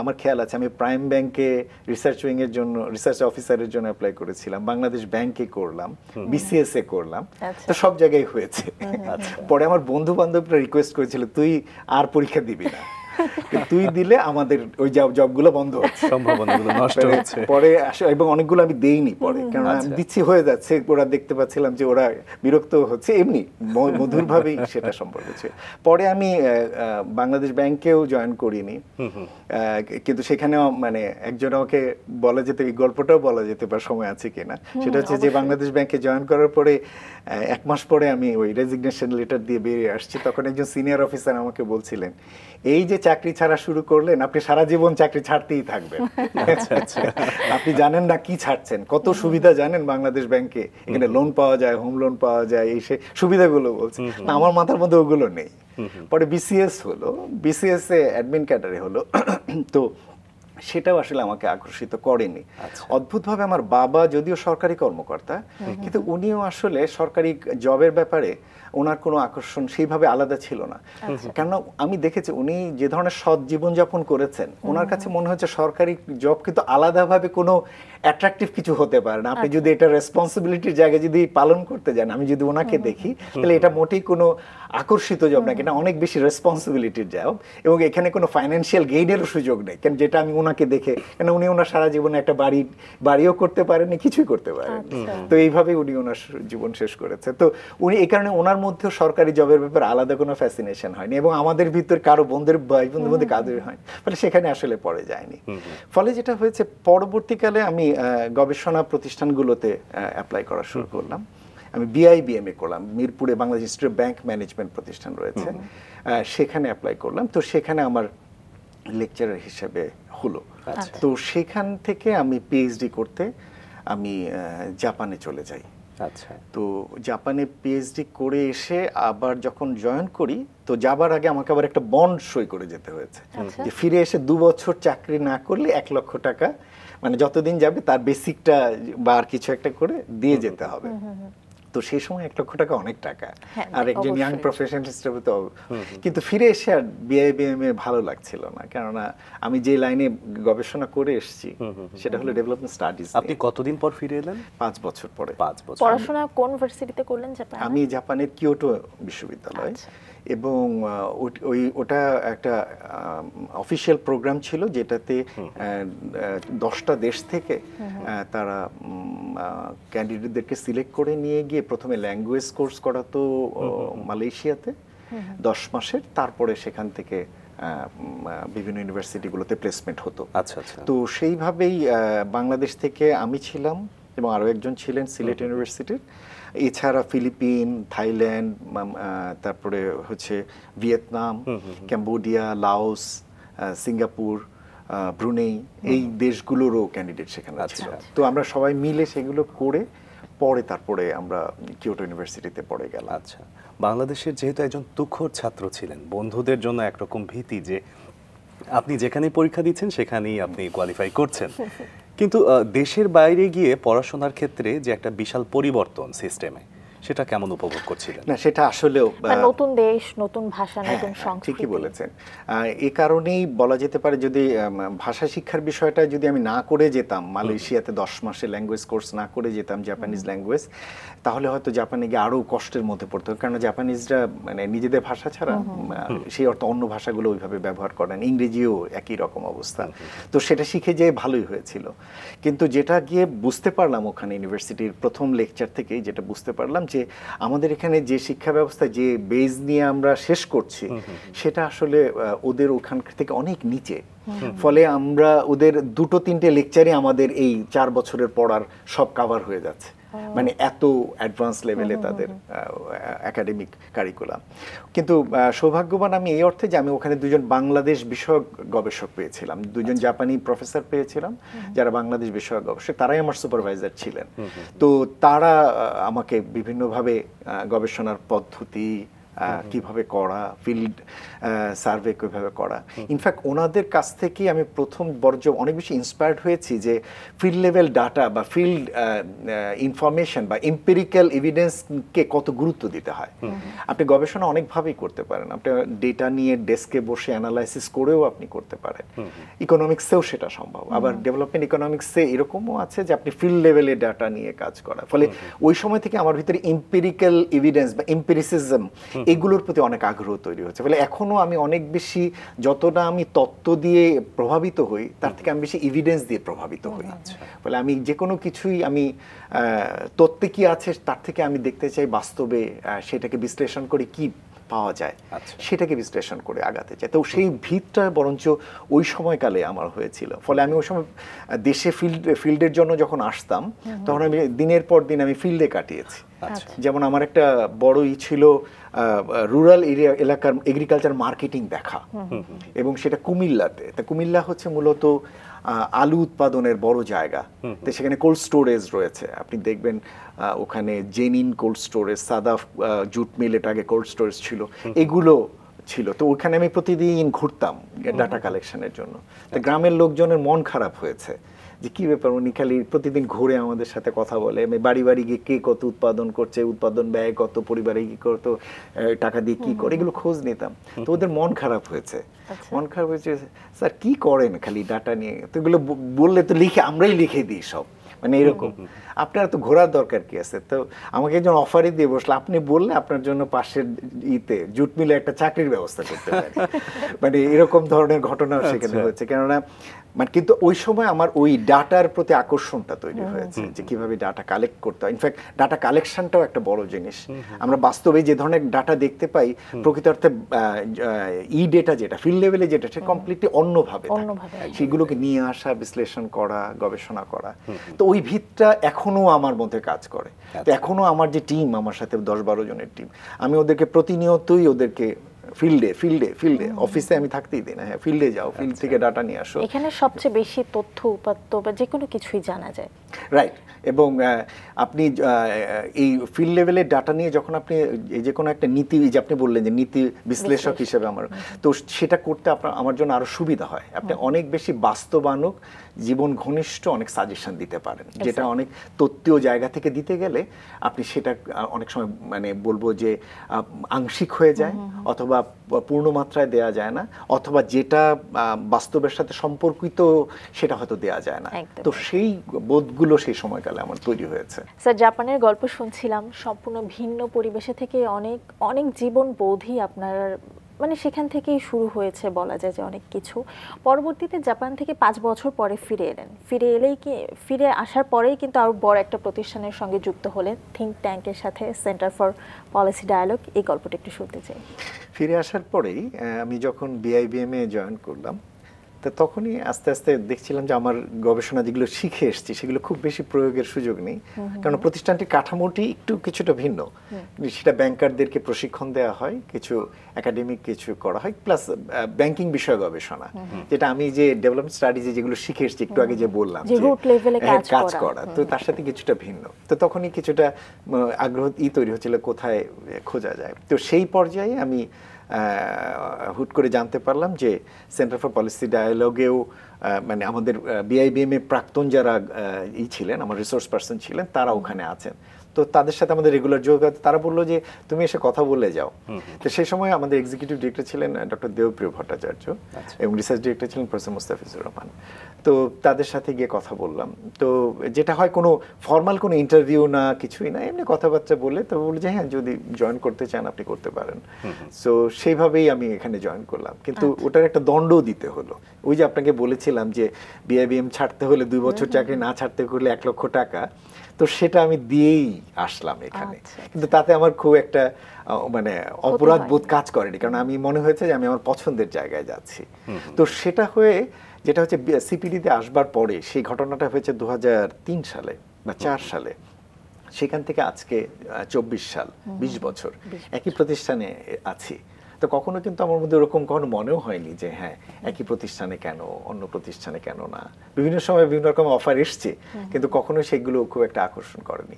আমার খেয়াল আছে, আমি প্রাইম ব্যাংকে রিসার্চ উইংয়ের জন্য, রিসার্চ অফিসারের জন্য অ্যাপ্লাই করেছিলাম, বাংলাদেশ ব্যাংকে করলাম, বিসিএস এ করলাম, তো সব জায়গায় হয়েছে। পরে আমার বন্ধু বান্ধবরা রিকোয়েস্ট করেছিল তুই আর পরীক্ষা দিবি না, তুই দিলে আমাদের ওই জবগুলো বন্ধ হচ্ছে, সম্ভাবনাগুলো নষ্ট হচ্ছে। পরে এবং অনেকগুলো আমি দেইনি পরে, কারণ দিচ্ছি হয়ে যাচ্ছে, ওরা দেখতে পাচ্ছিলাম যে ওরা বিরক্ত হচ্ছে, এমনি মধুরভাবেই সেটা সম্পর্ক ছিল। পরে আমি বাংলাদেশ ব্যাংকেও জয়েন করিনি, কিন্তু সেখানেও মানে একজন আমাকে বলা যেতে, এই গল্পটাও বলা যেতে পারে, সময় আছে কিনা, সেটা হচ্ছে যে বাংলাদেশ ব্যাংকে জয়েন করার পরে 1 মাস পরে আমি ওই রেজিগনেশন লেটার দিয়ে বেরিয়ে আসছি। তখন একজন সিনিয়র অফিসার আমাকে বলছিলেন, এই যে চাকরি ছাড়া শুরু করলেন, আপনি সারা জীবন চাকরি ছাড়তেই থাকবেন, আপনি জানেন না কি ছাড়ছেন, কত সুবিধা জানেন বাংলাদেশ ব্যাংকে, এখানে লোন পাওয়া যায়, হোম লোন পাওয়া যায়, এই সে সুবিধাগুলো বলছে না, আমার মাথার মধ্যে ওগুলো নেই। পরে বিসিএস হলো, বিসিএস এ অ্যাডমিন ক্যাডারে হলো, তো সেটাও আসলে আমাকে আকর্ষিত করেনি। অদ্ভুতভাবে আমার বাবা যদিও সরকারি কর্মকর্তা, কিন্তু উনিও আসলে সরকারি জবের ব্যাপারে ওনার কোনো আকর্ষণ সেইভাবে আলাদা ছিল না। কেননা আমি দেখেছি উনি যে ধরনের সৎ জীবনযাপন করেছেন, ওনার কাছে মনে হচ্ছে সরকারি জব কিন্তু আলাদাভাবে কোনো অ্যাট্রাকটিভ কিছু হতে পারে না। আপনি যদি এটা রেসপন্সিবিলিটির জায়গায় যদি পালন করতে যান, আমি যদি ওনাকে দেখি তাহলে এটা মোটেই কোনো আকর্ষিত জব না, কিনা অনেক বেশি রেসপন্সিবিলিটির জব, এবং এখানে কোনো ফাইন্যান্সিয়াল গেইনেরও সুযোগ নেই। কেন যেটা আমি ওনাকে দেখে, কেন উনি ওনার সারা জীবনে একটা বাড়িও করতে পারেননি, কিছুই করতে পারেননি। তো এইভাবে উনি ওনার জীবন শেষ করেছে। তো উনি এই কারণে ওনার মধ্যেও সরকারি জবের ব্যাপারে আলাদা কোনো ফ্যাসিনেশন হয়নি, এবং আমাদের ভিতর কারো ভাই বোনদের মধ্যে কাদের হয়নি, ফলে সেখানে আসলে পড়ে যায়নি। ফলে যেটা হয়েছে, পরবর্তীকালে আমি গবেষণা প্রতিষ্ঠানগুলোতে অ্যাপ্লাই করা শুরু করলাম। আমি বিআইবিএমএ করলাম, মিরপুরে বাংলাদেশ ইনস্টিটিউট ব্যাংক ম্যানেজমেন্ট প্রতিষ্ঠান রয়েছে, সেখানে অ্যাপ্লাই করলাম। তো সেখানে আমার লেকচারার হিসেবে হলো। তো সেখান থেকে আমি পিএইচডি করতে আমি জাপানে চলে যাই। আচ্ছা। তো জাপানে পিএইচডি করে এসে আবার যখন জয়েন করি, তো যাবার আগে আমাকে আবার একটা বন্ড সই করে যেতে হয়েছে, যে ফিরে এসে 2 বছর চাকরি না করলে 1 লক্ষ টাকা, মানে যতদিন যাবে তার বেসিকটা বা আর কিছু একটা করে দিয়ে যেতে হবে। তো সেই সময় 1 লক্ষ টাকা অনেক টাকা, আর একজন ইয়াং প্রফেশনাল হিসেবে তো। কিন্তু ফিরে এসে আর বিআইবিএমএ ভালো লাগছিল না, কেননা আমি যে লাইনে গবেষণা করে এসেছি সেটা হলো ডেভেলপমেন্ট স্টাডিজ। আপনি কতদিন পর ফিরে এলেন? 5 বছর পরে। 5 বছর। পড়াশোনা কোন ইউনিভার্সিটিতে করলেন জাপানে? আমি জাপানের কিয়োটো বিশ্ববিদ্যালয়, এবং ওটা একটা অফিশিয়াল প্রোগ্রাম ছিল যেটাতে 10টা দেশ থেকে তারা ক্যান্ডিডেটদেরকে সিলেক্ট করে নিয়ে গিয়ে প্রথমে ল্যাঙ্গুয়েজ কোর্স করাতো মালয়েশিয়াতে 10 মাসের, তারপরে সেখান থেকে বিভিন্ন ইউনিভার্সিটিগুলোতে প্লেসমেন্ট হতো। আচ্ছা আচ্ছা। তো সেইভাবেই বাংলাদেশ থেকে আমি ছিলাম এবং আরও একজন ছিলেন সিলেট ইউনিভার্সিটির। এছাড়া ফিলিপিন, থাইল্যান্ড, তারপরে হচ্ছে Vietnam, Cambodia, Laos, Singapore, Brunei, এই দেশগুলোরও ক্যান্ডিডেট সেখানে ছিল। তো আমরা সবাই মিলে সেগুলো করে তারপরে আমরা কিয়োটো ইউনিভার্সিটিতে পড়ে গেলাম। আচ্ছা। বাংলাদেশের যেহেতু একজন তুখোড় ছাত্র ছিলেন, বন্ধুদের জন্য একরকম ভীতি যে আপনি যেখানে পরীক্ষা দিচ্ছেন সেখানেই আপনি কোয়ালিফাই করছেন, কিন্তু দেশের বাইরে গিয়ে পড়াশোনার ক্ষেত্রে যে একটা বিশাল পরিবর্তন সিস্টেমে, সেটা কেমন উপভোগ করছিলেন? না, সেটা আসলেও নতুন দেশ, নতুন ভাষা, নতুন সংস্কৃতি। ঠিকই বলেছেন। এই কারণেই বলা যেতে পারে, যদি ভাষা শিক্ষার বিষয়টা যদি আমি না করে যেতাম, মালয়েশিয়াতে 10 মাসের ল্যাঙ্গুয়েজ কোর্স না করে যেতাম জাপানিজ ল্যাঙ্গুয়েজ, তাহলে হয়তো জাপানে গিয়ে আরও কষ্টের মধ্যে পড়তে হবে। কারণ জাপানিজরা মানে নিজেদের ভাষা ছাড়া সেই অর্থ অন্য ভাষাগুলো ওইভাবে ব্যবহার করেন, ইংরেজিও একই রকম অবস্থা। তো সেটা শিখে যেয়ে ভালোই হয়েছিল। কিন্তু যেটা গিয়ে বুঝতে পারলাম ওখানে ইউনিভার্সিটির প্রথম লেকচার থেকেই যেটা বুঝতে পারলাম, যে আমাদের এখানে যে শিক্ষা ব্যবস্থা, যে বেজ নিয়ে আমরা শেষ করছি, সেটা আসলে ওদের ওখান থেকে অনেক নিচে। ফলে আমরা ওদের 2-3টে লেকচারে আমাদের এই 4 বছরের পড়ার সব কভার হয়ে যাচ্ছে, মানে এত অ্যাডভান্স লেভেলে তাদের একাডেমিক কারিকুলাম। কিন্তু সৌভাগ্যবান আমি এই অর্থে যে আমি ওখানে 2জন বাংলাদেশ বিষয়ক গবেষক পেয়েছিলাম, 2জন জাপানি প্রফেসর পেয়েছিলাম যারা বাংলাদেশ বিষয়ক গবেষক, তারাই আমার সুপারভাইজার ছিলেন। তো তারা আমাকে বিভিন্নভাবে গবেষণার পদ্ধতি কিভাবে করা, ফিল্ড সার্ভে কিভাবে করা, ইনফ্যাক্ট ওনাদের কাছ থেকেই আমি প্রথম অনেক বেশি ইন্সপায়ার্ড হয়েছি যে ফিল্ড লেভেল ডাটা বা ফিল্ড ইনফরমেশন বা এম্পিরিক্যাল এভিডেন্সকে কত গুরুত্ব দিতে হয়। আপনি গবেষণা অনেকভাবেই করতে পারেন, আপনি ডেটা নিয়ে ডেস্কে বসে অ্যানালাইসিস করেও আপনি করতে পারেন, ইকোনমিক্সেও সেটা সম্ভব। আবার ডেভেলপমেন্ট ইকোনমিক্সে এরকমও আছে যে আপনি ফিল্ড লেভেলে ডাটা নিয়ে কাজ করা। ফলে ওই সময় থেকে আমার ভিতরে এম্পিরিক্যাল এভিডেন্স বা এম্পিরিসিজম এগুলোর প্রতি অনেক আগ্রহ তৈরি হচ্ছে। ফলে এখনো আমি অনেক বেশি, যতটা আমি তত্ত্ব দিয়ে প্রভাবিত হই তার থেকে আমি বেশি এভিডেন্স দিয়ে প্রভাবিত হই। ফলে আমি যে কোনো কিছুই আমি তত্ত্বে কি আছে তার থেকে আমি দেখতে চাই বাস্তবে সেটাকে বিশ্লেষণ করে কি পাওয়া যায়, সেটাকে বিশ্লেষণ করে আগাতে চাই। তো সেই ভিতটা বরঞ্চ ওই সময়কালে আমার হয়েছিল। ফলে আমি ওই সময় দেশে ফিল্ডের জন্য যখন আসতাম, তখন আমি দিনের পর দিন আমি ফিল্ডে কাটিয়েছি। যেমন আমার একটা বড়ই ছিল রুরাল এলাকার এগ্রিকালচার মার্কেটিং দেখা, এবং সেটা কুমিল্লাতে। তা কুমিল্লা হচ্ছে মূলত আলু উৎপাদনের বড় জায়গা, তো সেখানে কোল্ড স্টোরেজ রয়েছে। আপনি দেখবেন ওখানে জেনিন কোল্ড স্টোরেজ, সাদা জুট মিল, এটা আগে কোল্ড স্টোরেজ ছিল, এগুলো ছিল। তো ওখানে আমি প্রতিদিন ঘুরতাম ডাটা কালেকশনের জন্য। তো গ্রামের লোকজনের মন খারাপ হয়েছে যে কি ব্যাপার, উনি খালি প্রতিদিন ঘুরে আমাদের সাথে কথা বলে, বাড়ি বাড়ি গিয়ে কে কত উৎপাদন করছে, উৎপাদন ব্যয় কত, পরিবারে কি কত টাকা দিয়ে কি করে, এগুলো খোঁজ নিতাম। তো ওদের মন খারাপ হয়েছে। মন খারাপ হয়েছে, স্যার কি করেন খালি ডাটা নিয়ে, তো এগুলো বললে তো আমরাই লিখে দিই সব, মানে এরকম। আপনার তো ঘোরার দরকার কি আছে? তো আমাকে একজন অফারই দিয়ে বসলো, আপনি বললে আপনার জন্য পাশের জুট মিলে একটা চাকরির ব্যবস্থা করতে পারি। মানে এরকম ধরনের ঘটনা সেখানে হয়েছে। কেননা মানে কিন্তু ওই সময় আমার ওই ডাটার প্রতি আকর্ষণটা তৈরি হয়েছে, যে কিভাবে ডাটা কালেক্ট করতে হয়। ইনফ্যাক্ট ডাটা কালেকশনটাও একটা বড় জিনিস। আমরা বাস্তবে যে ধরনের ডাটা দেখতে পাই, প্রকৃত অর্থে ডেটা যেটা ফিল্ড লেভেলে যেটা, সেটা কমপ্লিটলি অন্যভাবে সেগুলোকে নিয়ে আসা, বিশ্লেষণ করা, গবেষণা করা। তো ওই ভিতটা এখনো আমার মধ্যে কাজ করে। তো এখনো আমার যে টিম, আমার সাথে 10-12 জনের টিম, আমি ওদেরকে প্রতিনিয়তই ওদেরকে ফিল্ডে অফিসে আমি থাকতেই দিই না, হ্যাঁ ফিল্ডে যাও, ফিল্ড থেকে ডাটা নিয়ে আসো। এখানে সবচেয়ে বেশি তথ্য উপাত্ত বা যে কোনো কিছুই জানা যায়, রাইট। এবং আপনি এই ফিল্ড লেভেলের ডাটা নিয়ে যখন আপনি যে কোনো একটা নীতি, যে আপনি বললেন যে নীতি বিশ্লেষক হিসেবে আমার, তো সেটা করতে আমার জন্য আরো সুবিধা হয়। আপনি অনেক বেশি বাস্তবানুক, জীবন ঘনিষ্ঠ অনেক সাজেশন দিতে পারেন, যেটা অনেক তত্ত্বীয় জায়গা থেকে দিতে গেলে আপনি সেটা অনেক সময় মানে বলবো যে আংশিক হয়ে যায়, অথবা পূর্ণ মাত্রায় দেয়া যায় না, অথবা যেটা বাস্তবের সাথে সম্পর্কিত সেটা হয়তো দেয়া যায় না। তো সেই বোধগুলো সেই সময়কালে আমার তৈরি হয়েছে। স্যার, জাপানের গল্প শুনছিলাম, সম্পূর্ণ ভিন্ন পরিবেশে থেকে অনেক অনেক জীবন বোধই আপনার মানে সেখান থেকেই শুরু হয়েছে বলা যায় যে অনেক কিছু। পরবর্তীতে জাপান থেকে 5 বছর পরে ফিরে এলেন। ফিরে আসার পরেই কিন্তু আরো বড় একটা প্রতিষ্ঠানের সঙ্গে যুক্ত হলেন, থিঙ্ক ট্যাঙ্কের সাথে, সেন্টার ফর পলিসি ডায়ালগ। এই গল্পটা একটু শুনতে চাই। ফিরে আসার পরেই আমি যখন বিআইবিএম এ জয়েন করলাম, তো তখনই আস্তে আস্তে দেখছিলাম যে আমার গবেষণা যেগুলো শিখে এসেছি সেগুলো খুব বেশি প্রয়োগের সুযোগ নেই, কারণ প্রতিষ্ঠানটির কাঠামোটি কিছুটা ভিন্ন। সেটা ব্যাংকারদেরকে প্রশিক্ষণ দেওয়া হয়, কিছু একাডেমিক কিছু করা হয়, প্লাস ব্যাংকিং বিষয়ে গবেষণা, যেটা আমি যে ডেভেলপমেন্ট স্টাডিজে যেগুলো শিখে এসেছি একটু আগে যে বললাম যে কাজ করা, তো তার সাথে কিছুটা ভিন্ন। তো তখনই কিছুটা আগ্রহ তৈরি হচ্ছিল কোথায় খোঁজা যায়। তো সেই পর্যায়ে আমি হুট করে জানতে পারলাম যে সেন্টার ফর পলিসি ডায়ালগেও মানে আমাদের বিআইবিএম এ প্রাক্তন যারা ছিলেন, আমার রিসোর্স পার্সন ছিলেন, তারা ওখানে আছেন। তো তাদের সাথে আমাদের রেগুলার যোগাযোগ, তারা বললো যে তুমি এসে কথা বলে যাও। তো সেই সময় আমাদের এক্সিকিউটিভ ডিরেক্টর ছিলেন ডক্টর দেবপ্রিয় ভট্টাচার্য, এবং রিসার্চ ডিরেক্টর ছিলেন প্রফেসর মুস্তাফিজুর রহমান। তো তাদের সাথে গিয়ে কথা বললাম। তো যেটা হয় কোনো ফর্মাল কোনো ইন্টারভিউ না, কিছুই না, এমনি কথাবার্তা বলে তো বলে যে হ্যাঁ যদি জয়েন করতে চান আপনি করতে পারেন। সো সেইভাবেই আমি এখানে জয়েন করলাম। কিন্তু ওটার একটা দণ্ডও দিতে হলো। ওই যে আপনাকে বলেছিলাম যে বিআইবিএম ছাড়তে হলে 2 বছর চাকরি না ছাড়তে হলে 1 লক্ষ টাকা, তো সেটা আমি দিয়েই আসলাম এখানে। কিন্তু তাতে আমার খুব একটা মানে অপরাধ বোধ কাজ করেনি, কারণ আমি মনে হয়েছে যে আমি আমার পছন্দের জায়গায় যাচ্ছি। তো সেটা হয়ে যেটা হচ্ছে সিপিডিতে আসবার পরে সেই ঘটনাটা হয়েছে 2003 সালে বা 4 সালে। সেখান থেকে আজকে 24 সাল, 20 বছর একই প্রতিষ্ঠানে আছি। তো কখনো কিন্তু আমার মধ্যে ওরকম কখনো মনেও হয়নি যে হ্যাঁ একই প্রতিষ্ঠানে কেন, অন্য প্রতিষ্ঠানে কেন না। বিভিন্ন সময় বিভিন্ন রকম অফার এসছে, কিন্তু কখনো সেগুলো খুব একটা আকর্ষণ করেনি।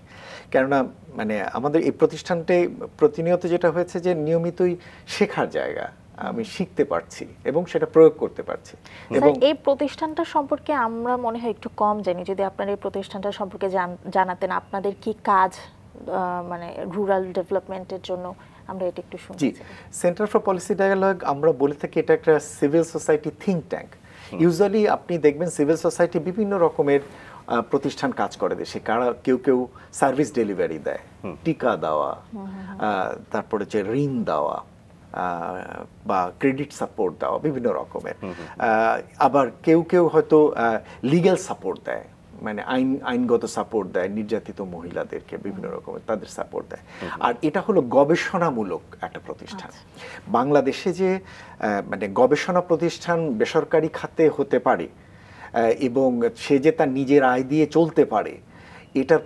কেননা মানে আমাদের এই প্রতিষ্ঠানটাই প্রতিনিয়ত যেটা হয়েছে যে নিয়মিতই শেখার জায়গা, আমি শিখতে পারছি এবং সেটা প্রয়োগ করতে পারছি। এবং এই প্রতিষ্ঠানটা সম্পর্কে আমরা মনে হয় একটু কম জানি, যদি আপনার এই প্রতিষ্ঠানটা সম্পর্কে জানাতেন, আপনাদের কি কাজ মানে রুরাল ডেভেলপমেন্টের জন্য আমরা এটা একটু শুনছি। জি, সেন্টার ফর পলিসি ডায়ালগ আমরা বলে থাকি এটা একটা civil society think tank. Usually আপনি দেখবেন সিভিল সোসাইটি বিভিন্ন রকমের প্রতিষ্ঠান কাজ করে দেশে। কেউ কেউ সার্ভিস ডেলিভারি দেয়, টিকা দেওয়া, তারপরে হচ্ছে ঋণ দেওয়া বা ক্রেডিট সাপোর্ট দেওয়া বিভিন্ন রকমের। আবার কেউ কেউ হয়তো লিগ্যাল সাপোর্ট দেয়, মানে আইনগত সাপোর্ট দেয় নির্যাতিত মহিলাদেরকে, বিভিন্ন রকমের তাদের সাপোর্ট দেয়। আর এটা হলো গবেষণামূলক একটা প্রতিষ্ঠান। বাংলাদেশে যে মানে গবেষণা প্রতিষ্ঠান বেসরকারি খাতে হতে পারে এবং সে যে তার নিজের আয় দিয়ে চলতে পারে, এটার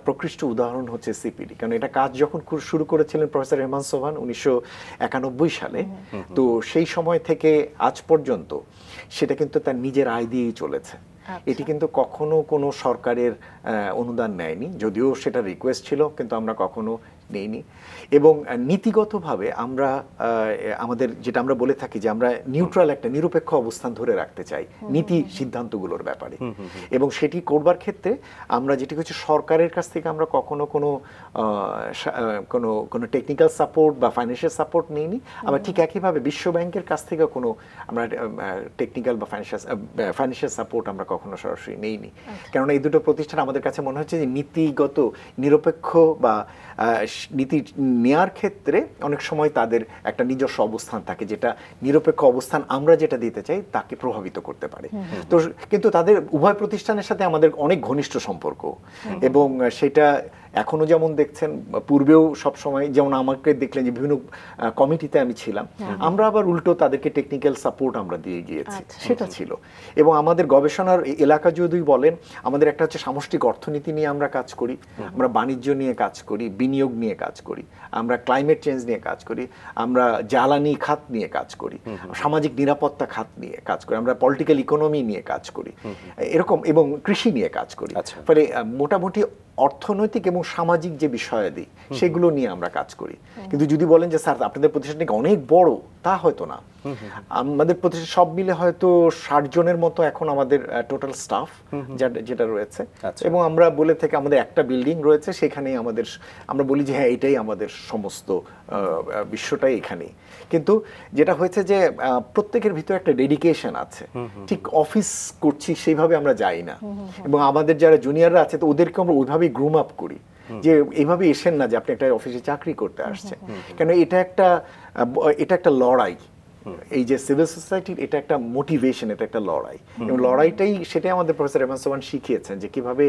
প্রকৃষ্ট উদাহরণ হচ্ছে সিপিডি। কারণ এটা কাজ যখন শুরু করেছিলেন প্রফেসর হেমন্ত সোভান 1991 সালে, তো সেই সময় থেকে আজ পর্যন্ত সেটা কিন্তু তার নিজের আয় দিয়েই চলেছে। এটি কিন্তু কখনো কোনো সরকারের অনুদান নেয়নি, যদিও সেটা রিকোয়েস্ট ছিল, কিন্তু আমরা কখনো নেইনি। এবং নীতিগতভাবে আমরা আমাদের যেটা আমরা বলে থাকি যে আমরা নিউট্রাল একটা নিরপেক্ষ অবস্থান ধরে রাখতে চাই নীতি সিদ্ধান্তগুলোর ব্যাপারে। এবং সেটি করবার ক্ষেত্রে আমরা যেটি হচ্ছে সরকারের কাছ থেকে আমরা কখনো কোনো টেকনিক্যাল সাপোর্ট বা ফাইন্যান্সিয়াল সাপোর্ট নেইনি। আবার ঠিক একইভাবে বিশ্ব ব্যাংকের কাছ থেকে কোনো আমরা টেকনিক্যাল বা ফাইন্যান্সিয়াল সাপোর্ট আমরা কখনো সরাসরি নেইনি। কেননা এই দুটো প্রতিষ্ঠান আমাদের কাছে মনে হচ্ছে যে নীতিগত নিরপেক্ষ বা নীতি নেয়ার ক্ষেত্রে অনেক সময় তাদের একটা নিজস্ব অবস্থান থাকে, যেটা নিরপেক্ষ অবস্থান আমরা যেটা দিতে চাই তাকে প্রভাবিত করতে পারে। তো কিন্তু তাদের উভয় প্রতিষ্ঠানের সাথে আমাদের অনেক ঘনিষ্ঠ সম্পর্ক, এবং সেটা এখনো যেমন দেখছেন, পূর্বেও সব সময় যেমন আমাকে দেখলেন যে বিভিন্ন কমিটিতে আমি ছিলাম, আমরা আবার উল্টো তাদেরকে টেকনিক্যাল সাপোর্ট আমরা দিয়ে গিয়েছি, সেটা ছিল। এবং আমাদের গবেষণার এলাকা যদি বলেন, আমাদের একটা হচ্ছে সামষ্টিক অর্থনীতি নিয়ে আমরা কাজ করি, আমরা বাণিজ্য নিয়ে কাজ করি, বিনিয়োগ নিয়ে কাজ করি, আমরা ক্লাইমেট চেঞ্জ নিয়ে কাজ করি, আমরা জ্বালানি খাত নিয়ে কাজ করি, সামাজিক নিরাপত্তা খাত নিয়ে কাজ করি, আমরা পলিটিক্যাল ইকোনমি নিয়ে কাজ করি এরকম, এবং কৃষি নিয়ে কাজ করি। ফলে মোটামুটি অর্থনৈতিক এবং সামাজিক যে বিষয়াদি সেগুলো নিয়ে আমরা কাজ করি। কিন্তু যদি বলেন যে স্যার আপনাদের প্রতিষ্ঠানটি অনেক বড়, তা হয়তো না। আমাদের প্রতিষ্ঠান সব মিলে হয়তো 60 জনের মতো এখন আমাদের টোটাল স্টাফ যেটা রয়েছে। এবং আমরা বলে থেকে আমাদের একটা বিল্ডিং রয়েছে, সেখানেই আমরা বলি যে হ্যাঁ এটাই আমাদের সমস্ত বিশ্বটাই এখানেই। কিন্তু যেটা হয়েছে যে প্রত্যেকের ভিতরে একটা ডেডিকেশন আছে, ঠিক অফিস করছি সেইভাবে আমরা যাই না। এবং আমাদের যারা জুনিয়ররা আছে তো ওদেরকে আমরা ওইভাবেই গ্রুম আপ করি যে এইভাবে এসেন না যে আপনি একটা অফিসে চাকরি করতে আসছেন, কেন এটা একটা লড়াই। এই যে সিভিল সোসাইটির এটা একটা মোটিভেশন, এটা একটা লড়াই, এবং লড়াইটাই সেটাই আমাদের প্রফেসর রেহমান সোবহান শিখিয়েছেন যে কিভাবে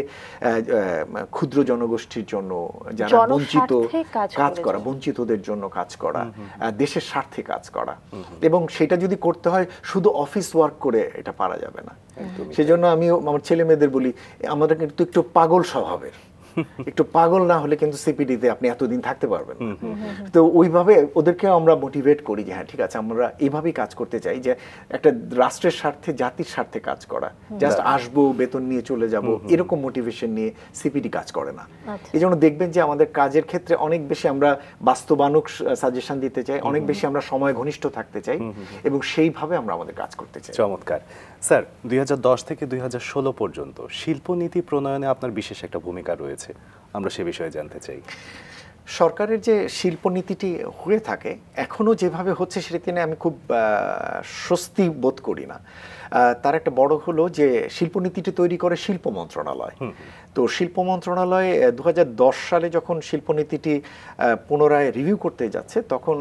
ক্ষুদ্র জনগোষ্ঠীর জন্য যারা বঞ্চিত কাজ করা, বঞ্চিতদের জন্য কাজ করা, দেশের স্বার্থে কাজ করা। এবং সেটা যদি করতে হয় শুধু অফিস ওয়ার্ক করে এটা পারা যাবে না। সেজন্য আমি আমার ছেলে মেয়েদের বলি আমাদের কিন্তু একটু পাগল স্বভাবের, একটু পাগল না হলে কিন্তু সিপিডিতে আপনি এতদিন থাকতে পারবেন। তো ওইভাবে ওদেরকে আমরা মোটিভেট করি যে হ্যাঁ ঠিক আছে, আমরা এইভাবেই কাজ করতে চাই, যে একটা রাষ্ট্রের স্বার্থে, জাতির স্বার্থে কাজ করা, জাস্ট আসবো বেতন নিয়ে চলে যাব এরকম মোটিভেশন নিয়ে সিপিডি কাজ করে না। এই জন্য দেখবেন যে আমাদের কাজের ক্ষেত্রে অনেক বেশি আমরা বাস্তবানুক সাজেশন দিতে চাই, অনেক বেশি আমরা সময় ঘনিষ্ঠ থাকতে চাই, এবং সেইভাবে আমরা আমাদের কাজ করতে চাই। চমৎকার। স্যার 2010 থেকে 2016 পর্যন্ত শিল্পনীতি প্রণয়নে আপনার বিশেষ একটা ভূমিকা রয়েছে, আমরা সে বিষয়ে জানতে চাই। সরকারের যে শিল্পনীতিটি হয়ে থাকে এখনো যেভাবে হচ্ছে সেটাতে আমি খুব স্বস্তি বোধ করি না। তার একটা বড় হলো যে শিল্পনীতিটি তৈরি করে শিল্প মন্ত্রণালয়। তো শিল্প মন্ত্রণালয় 2010 সালে যখন শিল্পনীতিটি পুনরায় রিভিউ করতে যাচ্ছে, তখন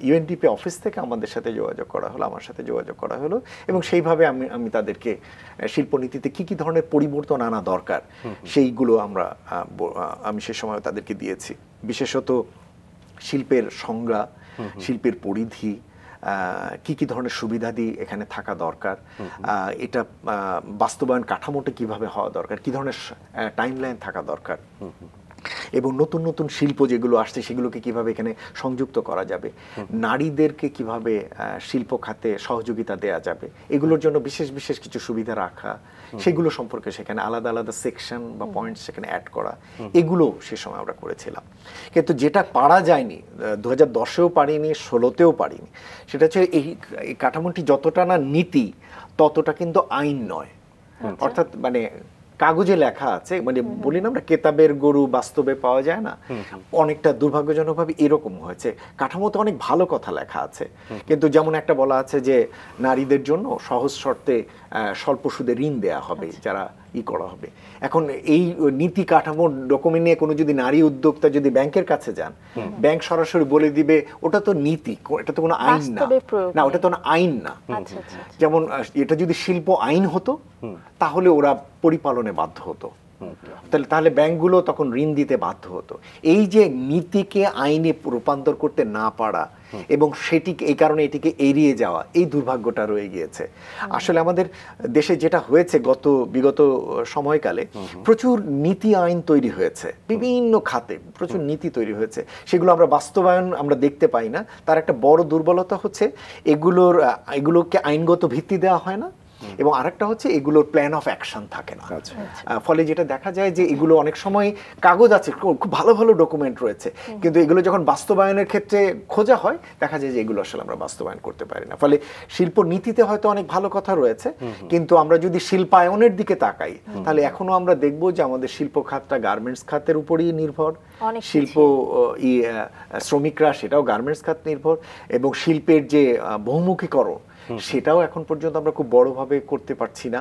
ইউএনডিপি অফিস থেকে আমাদের সাথে যোগাযোগ করা হলো, আমার সাথে যোগাযোগ করা হলো, এবং সেইভাবে আমি তাদেরকে শিল্পনীতিতে কি কি ধরনের পরিবর্তন আনা দরকার সেইগুলো আমি সে সময় তাদেরকে দিয়েছি। বিশেষত শিল্পের সংজ্ঞা, শিল্পের পরিধি, কি কি ধরনের সুবিধাদি এখানে থাকা দরকার, এটা বাস্তবায়ন কাঠামোটা কিভাবে হওয়া দরকার, কি ধরনের টাইমলাইন থাকা দরকার, এবং নতুন নতুন শিল্প যেগুলো আসছে সেগুলোকে কিভাবে এখানে সংযুক্ত করা যাবে, নারীদেরকে কিভাবে শিল্প খাতে সহযোগিতা দেয়া যাবে, এগুলোর জন্য বিশেষ বিশেষ কিছু সুবিধা রাখা, সেগুলো সম্পর্কে সেখানে আলাদা আলাদা সেকশন বা পয়েন্ট সেখানে অ্যাড করা, এগুলো সে সময় আমরা করেছিলাম। কিন্তু যেটা পারা যায়নি 2010-এও পারিনি, 2016-তেও পারিনি, সেটা হচ্ছে এই কাঠামোটি যতটা না নীতি ততটা কিন্তু আইন নয়। অর্থাৎ মানে কাগজে লেখা আছে, মানে বলি না আমরা কেতাবের গরু বাস্তবে পাওয়া যায় না, অনেকটা দুর্ভাগ্যজনকভাবে এরকম হয়েছে। কাঠামোতে অনেক ভালো কথা লেখা আছে, কিন্তু যেমন একটা বলা আছে যে নারীদের জন্য সহজ শর্তে স্বল্প সুদে ঋণ দেয়া হবে, যারা করা হবে। এখন এই নীতি কাঠামোর ডকুমেন্ট নিয়ে কোনো যদি নারী উদ্যোক্তা যদি ব্যাংকের কাছে যান, ব্যাংক সরাসরি বলে দিবে ওটা তো নীতি, এটা তো কোনো আইন না, ওটা তো আইন না। যেমন এটা যদি শিল্প আইন হতো তাহলে ওরা পরিপালনে বাধ্য হতো, তাহলে ব্যাংকগুলো তখন ঋণ দিতে বাধ্য হতো। এই যে নীতিকে আইনে রূপান্তর করতে না পারা এবং এই কারণে এটিকে এড়িয়ে যাওয়া, এই দুর্ভাগ্যটা রয়ে গিয়েছে। আসলে আমাদের দেশে যেটা হয়েছে বিগত সময়কালে প্রচুর নীতি আইন তৈরি হয়েছে, বিভিন্ন খাতে প্রচুর নীতি তৈরি হয়েছে, সেগুলো আমরা বাস্তবায়ন আমরা দেখতে পাই না। তার একটা বড় দুর্বলতা হচ্ছে এগুলোকে আইনগত ভিত্তি দেওয়া হয় না, এবং আরেকটা হচ্ছে এগুলোর প্ল্যান অফ অ্যাকশন থাকে না। ফলে যেটা দেখা যায় যে এগুলো অনেক সময় কাগজ আছে, খুব ভালো ভালো ডকুমেন্ট রয়েছে, কিন্তু এগুলো যখন বাস্তবায়নের ক্ষেত্রে খোঁজা হয় দেখা যায় যে এগুলো আসলে আমরা বাস্তবায়ন করতে পারি না। ফলে শিল্প নীতিতে হয়তো অনেক ভালো কথা রয়েছে, কিন্তু আমরা যদি শিল্পায়নের দিকে তাকাই তাহলে এখনো আমরা দেখব যে আমাদের শিল্প খাতটা গার্মেন্টস খাতের উপরই নির্ভর, শিল্প শ্রমিকরা সেটাও গার্মেন্টস খাত নির্ভর, এবং শিল্পের যে বহুমুখীকরণ সেটাও এখন পর্যন্ত আমরা খুব বড়ভাবে করতে পারছি না।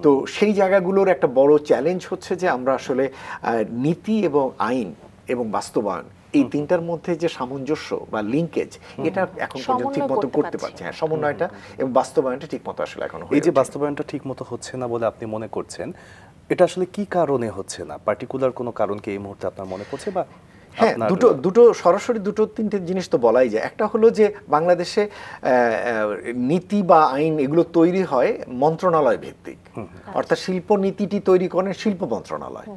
তো সেই জায়গাগুলোর একটা বড় চ্যালেঞ্জ হচ্ছে যে আমরা আসলে নীতি এবং আইন এবং বাস্তবায়ন এই তিনটার মধ্যে যে সামঞ্জস্য বা লিঙ্কেজ এটা এখন পর্যন্ত ঠিকমতো করতে পারছি। হ্যাঁ, সমন্বয়টা এবং বাস্তবায়নটা ঠিকমতো আসলে এখন এই যে বাস্তবায়নটা ঠিকমতো হচ্ছে না বলে আপনি মনে করছেন, এটা আসলে কি কারণে হচ্ছে না? পার্টিকুলার কোনো কারণ কি এই মুহূর্তে আপনার মনে পড়ছে? বা হ্যাঁ, দুটো সরাসরি দুটো তিনটে জিনিস তো বলাই যায়। একটা হলো যে বাংলাদেশে নীতি বা আইন এগুলো তৈরি হয় মন্ত্রণালয় ভিত্তিক, অর্থাৎ শিল্প নীতিটি তৈরি করেন শিল্প মন্ত্রণালয়।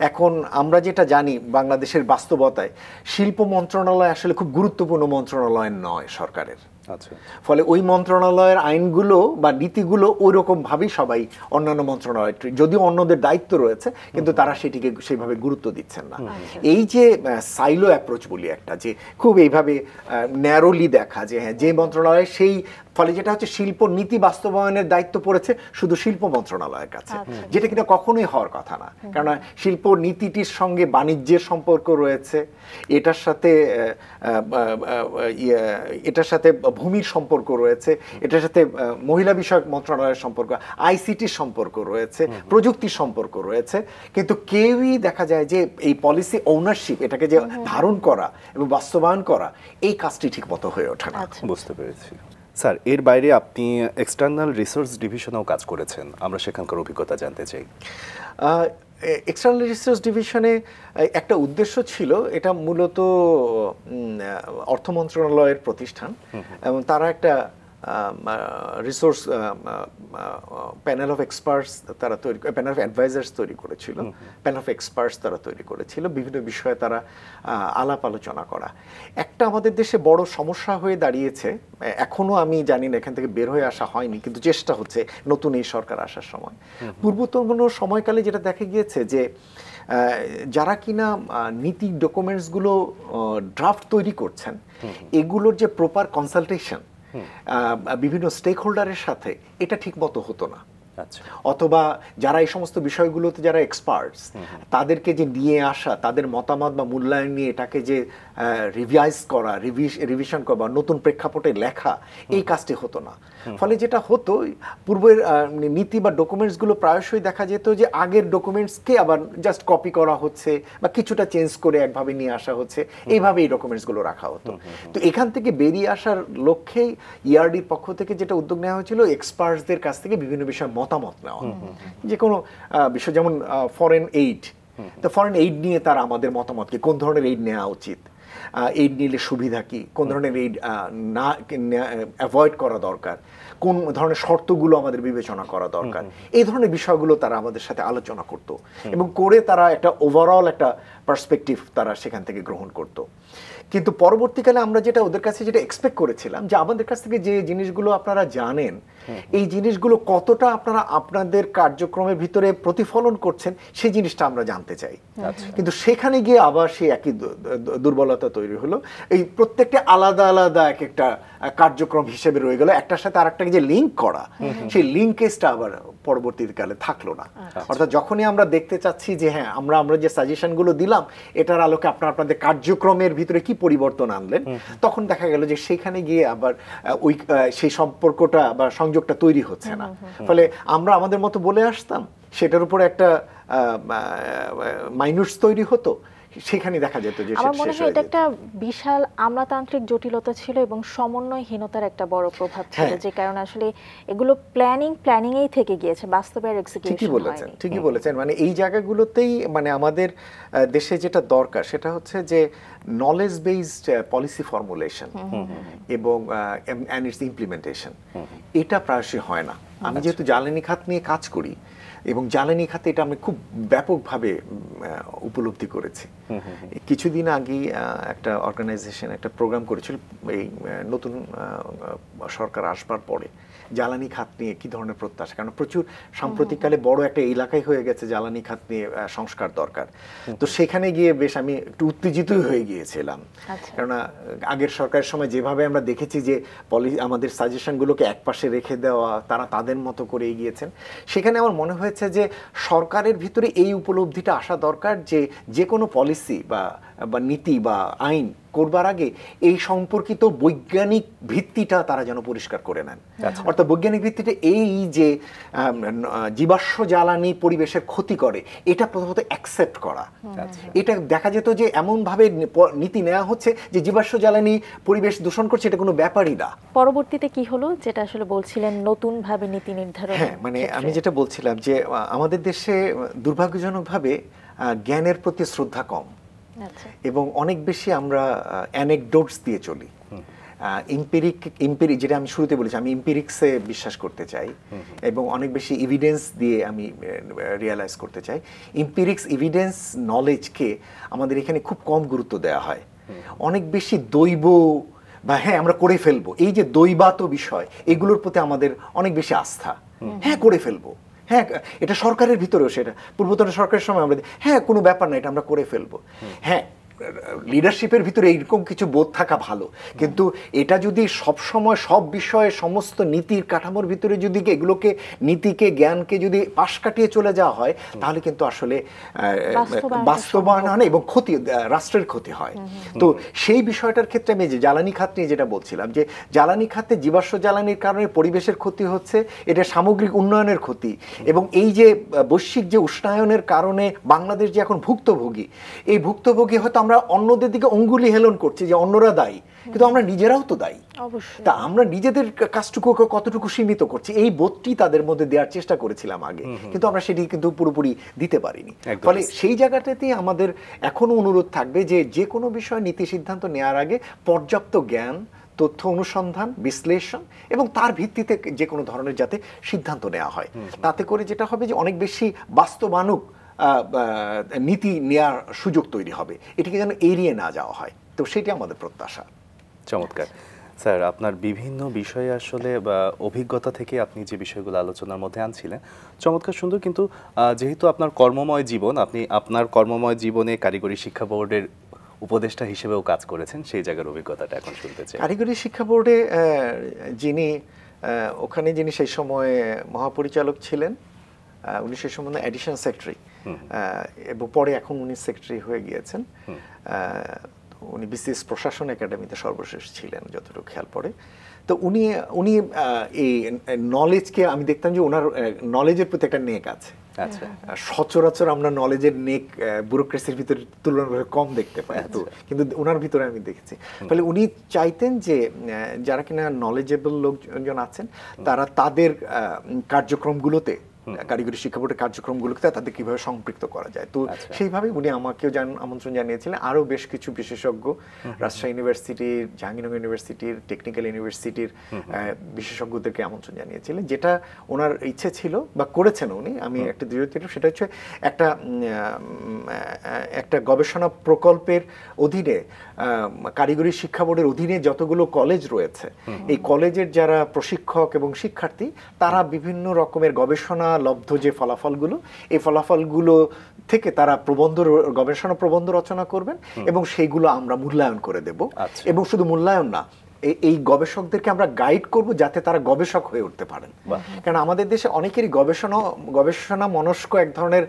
এখন আমরা যেটা জানি বাংলাদেশের বাস্তবতায় শিল্প মন্ত্রণালয় আসলে খুব গুরুত্বপূর্ণ মন্ত্রণালয় নয় সরকারের। ফলে ওই মন্ত্রণালয়ের আইনগুলো বা নীতিগুলো ওই রকম ভাবেই সবাই অন্যান্য মন্ত্রণালয়, যদিও অন্যদের দায়িত্ব রয়েছে কিন্তু তারা সেটিকে সেইভাবে গুরুত্ব দিচ্ছেন না। এই যে সাইলো অ্যাপ্রোচ বলি একটা, যে খুব এইভাবে ন্যারোলি দেখা যে হ্যাঁ যে মন্ত্রণালয় সেই, ফলে যেটা হচ্ছে শিল্প নীতি বাস্তবায়নের দায়িত্ব পড়েছে শুধু শিল্প মন্ত্রণালয়ের কাছে, যেটা কিনা কখনোই হওয়ার কথা না। কেননা শিল্প নীতিটির সঙ্গে বাণিজ্যের সম্পর্ক রয়েছে, এটার সাথে ভূমির সম্পর্ক রয়েছে, এটার সাথে মহিলা বিষয়ক মন্ত্রণালয়ের সম্পর্ক, আইসিটির সম্পর্ক রয়েছে, প্রযুক্তির সম্পর্ক রয়েছে, কিন্তু কেউই দেখা যায় যে এই পলিসি ওনারশিপ এটাকে যে ধারণ করা এবং বাস্তবায়ন করা এই কাজটি ঠিক মতো হয়ে ওঠে না। বুঝতে পেরেছি। স্যার, এর বাইরে আপনি এক্সটার্নাল রিসোর্স ডিভিশনেও কাজ করেছেন, আমরা সেখানকার অভিজ্ঞতা জানতে চাই। এক্সটার্নাল রিসোর্স ডিভিশনে একটা উদ্দেশ্য ছিল, এটা মূলত অর্থ মন্ত্রণালয়ের প্রতিষ্ঠান এবং তারা একটা রিসোর্স প্যানেল অফ এক্সপার্টস তারা তৈরি, প্যানেল অফ অ্যাডভাইজার্স তৈরি করেছিল, প্যানেল অফ এক্সপার্টস তারা তৈরি করেছিল, বিভিন্ন বিষয়ে তারা আলাপ আলোচনা করা। একটা আমাদের দেশে বড় সমস্যা হয়ে দাঁড়িয়েছে, এখনো আমি জানি না, এখান থেকে বের হয়ে আসা হয়নি, কিন্তু চেষ্টা হচ্ছে নতুন এই সরকার আসার সময়। পূর্বতন সময়কালে যেটা দেখা গিয়েছে যে যারা কিনা নীতি ডকুমেন্টসগুলো ড্রাফট তৈরি করছেন, এগুলোর যে প্রপার কনসালটেশন বিভিন্ন স্টেক হোল্ডারের সাথে এটা ঠিক মতো হতো না। অথবা যারা এই সমস্ত বিষয়গুলোতে যারা এক্সপার্টস তাদেরকে যে নিয়ে আসা, তাদের মতামত বা মূল্যায়ন নিয়ে এটাকে যে রিভাইজ করা, রিভিশন করা, নতুন প্রেক্ষাপটে লেখা, এই কাজটি হতো না। ফলে যেটা হতো, পূর্বের নীতি বা ডকুমেন্টসগুলো প্রায়শই দেখা যেত যে আগের ডকুমেন্টসকে আবার জাস্ট কপি করা হচ্ছে বা কিছুটা চেঞ্জ করে একভাবে নিয়ে আসা হচ্ছে, এইভাবে এই ডকুমেন্টসগুলো রাখা হতো। তো এখান থেকে বেরিয়ে আসার লক্ষ্যেই ইআরডির পক্ষ থেকে যেটা উদ্যোগ নেওয়া হয়েছিল, এক্সপার্টসদের কাছ থেকে বিভিন্ন বিষয়ে মতামত নেওয়া, যে কোনো বিষয়, যেমন ফরেন এইড, তো ফরেন এইড নিয়ে তারা আমাদের মতামতকে, কোন ধরনের এইড নেওয়া উচিত, এইড নিলে সুবিধা কি, কোন ধরনের এইড না অ্যাভয়েড করা দরকার, কোন ধরনের শর্তগুলো আমাদের বিবেচনা করা দরকার, এই ধরনের বিষয়গুলো তারা আমাদের সাথে আলোচনা করত এবং করে তারা একটা ওভারঅল একটা পার্সপেক্টিভ তারা সেখান থেকে গ্রহণ করত। কিন্তু পরবর্তীকালে আমরা যেটা ওদের কাছে যেটা এক্সপেক্ট করেছিলাম, যে আমাদের কাছ থেকে যে জিনিসগুলো আপনারা জানেন, এই জিনিসগুলো কতটা আপনারা আপনাদের কার্যক্রমের ভিতরে প্রতিফলন করছেন সেই জিনিসটা আমরা জানতে চাই। কিন্তু সেখানে গিয়ে আবার সেই একই দুর্বলতা তৈরি হলো, এই প্রত্যেকটা আলাদা আলাদা এক একটা কার্যক্রম হিসেবে রয়ে গেল, একটার সাথে আরেকটাকে যে লিঙ্ক করা, সেই লিঙ্কেজটা আবার পরবর্তীকালে থাকলো না। অর্থাৎ যখনই আমরা দেখতে চাচ্ছি যে হ্যাঁ আমরা যে সাজেশনগুলো দিলাম এটার আলোকে আপনাদের কার্যক্রমের ভিতরে কি পরিবর্তন আনলেন, তখন দেখা গেল যে সেখানে গিয়ে আবার ওই সেই সম্পর্কটা বা সংযোগটা তৈরি হচ্ছে না। ফলে আমরা আমাদের মতো বলে আসতাম, সেটার উপর একটা মাইনুস তৈরি হতো, সেখানে দেখা যেত যে আমার মনে হয় এটা একটা বিশাল আমলাতান্ত্রিক জটিলতা ছিল এবং সমন্বয়হীনতার একটা বড় প্রভাব ছিল, যে কারণে আসলে এগুলো প্ল্যানিংয়েই থেকে গিয়েছে, বাস্তবের এক্সিকিউশন হয়নি। ঠিকই বলেছেন। মানে এই জায়গাগুলোতেই মানে আমাদের দেশে যেটা দরকার সেটা হচ্ছে যে নলেজ বেসড পলিসি ফর্মুলেশন এবং ইটস ইমপ্লিমেন্টেশন, এটা প্রায়শই হয় না। আমি যেহেতু জ্বালানি খাত নিয়ে কাজ করি এবং জ্বালানি খাতে এটা আমি খুব ব্যাপকভাবে উপলব্ধি করেছি। কিছুদিন আগে একটা অর্গানাইজেশন একটা প্রোগ্রাম করেছিল এই নতুন সরকার আসবার পরে জ্বালানি খাত নিয়ে কি ধরনের প্রত্যাশা, কারণ প্রচুর সাম্প্রতিককালে বড় একটা এলাকায় হয়ে গেছে জ্বালানি খাত নিয়ে সংস্কার দরকার। তো সেখানে গিয়ে বেশ আমি একটু উত্তেজিতই হয়ে গিয়েছিলাম, কেননা আগের সরকারের সময় যেভাবে আমরা দেখেছি যে আমাদের সাজেশনগুলোকে একপাশে রেখে দেওয়া, তারা তাদের মতো করে এগিয়েছেন। সেখানে আমার মনে হয়েছে যে সরকারের ভিতরে এই উপলব্ধিটা আসা দরকার যে যে কোনো পলিসি বা নীতি বা আইন করবার আগে এই সম্পর্কিত বৈজ্ঞানিক ভিত্তিটা তারা যেন পরিষ্কার করে নেন। অর্থাৎ বৈজ্ঞানিক ভিত্তিটা এই যে জীবাশ্ম জ্বালানি পরিবেশের ক্ষতি করে এটা প্রথমত অ্যাকসেপ্ট করা। এটা দেখা যেত যে এমনভাবে নীতি নেওয়া হচ্ছে যে জীবাশ্ম জ্বালানি পরিবেশ দূষণ করছে, এটা কোনো ব্যাপারই না। পরবর্তীতে কি হলো যেটা আসলে বলছিলেন নতুন ভাবে নীতি নির্ধারণ? হ্যাঁ, মানে আমি যেটা বলছিলাম যে আমাদের দেশে দুর্ভাগ্যজনকভাবে জ্ঞানের প্রতি শ্রদ্ধা কম এবং অনেক বেশি আমরা অ্যানেকডোটস দিয়ে চলি। এমপিরিক যেটা আমি শুরুতে বলেছি, আমি এমপিরিক্সে বিশ্বাস করতে চাই এবং অনেক বেশি এভিডেন্স দিয়ে আমি রিয়েলাইজ করতে চাই। এমপিরিক্স এভিডেন্স নলেজকে আমাদের এখানে খুব কম গুরুত্ব দেওয়া হয়, অনেক বেশি দৈব বা হ্যাঁ আমরা করে ফেলবো, এই যে দৈবাত বিষয় এগুলোর প্রতি আমাদের অনেক বেশি আস্থা। হ্যাঁ করে ফেলবো, হ্যাঁ এটা সরকারের ভিতরেও, সেটা পূর্বতন সরকারের সময় আমরা হ্যাঁ কোনো ব্যাপার না, এটা আমরা করে ফেলবো। হ্যাঁ, লিডারশিপের ভিতরে এইরকম কিছু বোধ থাকা ভালো, কিন্তু এটা যদি সব সময় সব বিষয়ে সমস্ত নীতির কাঠামোর ভিতরে যদি এগুলোকে নীতিকে জ্ঞানকে যদি পাশ কাটিয়ে চলে যাওয়া হয় তাহলে কিন্তু আসলে বাস্তবায়ন হয় না এবং ক্ষতি, রাষ্ট্রের ক্ষতি হয়। তো সেই বিষয়টার ক্ষেত্রে আমি যে জ্বালানি খাত নিয়ে যেটা বলছিলাম যে জ্বালানি খাতে জীবাশ্ম জ্বালানির কারণে পরিবেশের ক্ষতি হচ্ছে, এটা সামগ্রিক উন্নয়নের ক্ষতি এবং এই যে বৈশ্বিক যে উষ্ণায়নের কারণে বাংলাদেশ যে এখন ভুক্তভোগী, এই ভুক্তভোগী হয়তো আমরা অন্যদের দিকে অঙ্গুলি হেলন করছি যে অন্যরা দায়ী, কিন্তু আমরা নিজেরাও তো দায়ী। তা আমরা নিজেদের কাজটুকু কতটুকু সীমিত করছি এই বোধটি তাদের মধ্যে দেওয়ার চেষ্টা করেছিলাম আগে, কিন্তু আমরা সেটি কিন্তু পুরোপুরি দিতে পারিনি। ফলে সেই জায়গাটাতেই আমাদের এখনো অনুরোধ থাকবে যে যে কোনো বিষয়ে নীতি সিদ্ধান্ত নেওয়ার আগে পর্যাপ্ত জ্ঞান, তথ্য অনুসন্ধান, বিশ্লেষণ এবং তার ভিত্তিতে যে কোনো ধরনের যাতে সিদ্ধান্ত নেওয়া হয়, তাতে করে যেটা হবে যে অনেক বেশি বাস্তবানুক নীতি নেওয়ার সুযোগ তৈরি হবে, এটিকে যেন এড়িয়ে না যাওয়া হয়। তো সেটি আমাদের প্রত্যাশা। চমৎকার স্যার, আপনার বিভিন্ন বিষয়ে আসলে অভিজ্ঞতা থেকে আপনি যে বিষয়গুলো আলোচনার মধ্যে আনছিলেন চমৎকার সুন্দর, কিন্তু যেহেতু আপনার কর্মময় জীবন, আপনি আপনার কর্মময় জীবনে কারিগরি শিক্ষা বোর্ডের উপদেষ্টা হিসেবেও কাজ করেছেন, সেই জায়গার অভিজ্ঞতাটা এখন শুনতে চাই। কারিগরি শিক্ষা বোর্ডে যিনি ওখানে যিনি সেই সময় মহাপরিচালক ছিলেন, উনি সেই সময় অ্যাডিশনাল সেক্রেটারি এবং পরে এখন উনি সেক্রেটারি হয়ে গিয়েছেন। উনি বিসিএস প্রশাসন একাডেমিতে সর্বশেষ ছিলেন যতটুকু খেয়াল পড়ে। তো উনি এই নলেজকে আমি দেখতাম যে ওনার নলেজের প্রতি একটা নেক আছে। সচরাচর আমরা নলেজের নেক ব্যুরোক্রেসির ভিতরে তুলনামূলক কম দেখতে পাই, তো কিন্তু ওনার ভিতরে আমি দেখেছি। ফলে উনি চাইতেন যে যারা কিনা নলেজেবল লোকজন আছেন তারা তাদের কার্যক্রমগুলোতে, কারিগরি শিক্ষা বোর্ডের কার্যক্রমগুলোকে তাদের কিভাবে সম্পৃক্ত করা যায়। তো সেইভাবে উনি আমাকেও আমন্ত্রণ জানিয়েছিলেন, আরও বেশ কিছু বিশেষজ্ঞ রাজশাহী ইউনিভার্সিটির, জাহাঙ্গীরনগর ইউনিভার্সিটির, টেকনিক্যাল ইউনিভার্সিটির বিশেষজ্ঞদেরকে আমন্ত্রণ জানিয়েছিলেন। যেটা ওনার ইচ্ছে ছিল বা করেছেন উনি, আমি একটা দৃঢ়, সেটা হচ্ছে একটা গবেষণা প্রকল্পের অধীনে কারিগরি শিক্ষা বোর্ডের অধীনে যতগুলো কলেজ রয়েছে, এই কলেজের যারা প্রশিক্ষক এবং শিক্ষার্থী তারা বিভিন্ন রকমের গবেষণা লব্ধ যে ফলাফলগুলো, এই ফলাফলগুলো থেকে তারা গবেষণা প্রবন্ধ রচনা করবেন এবং সেইগুলো আমরা মূল্যায়ন করে দেব। এবং শুধু মূল্যায়ন না, এই গবেষকদেরকে আমরা গাইড করব যাতে তারা গবেষক হয়ে উঠতে পারেন। কারণ আমাদের দেশে অনেকেরই গবেষণা মনস্ক এক ধরনের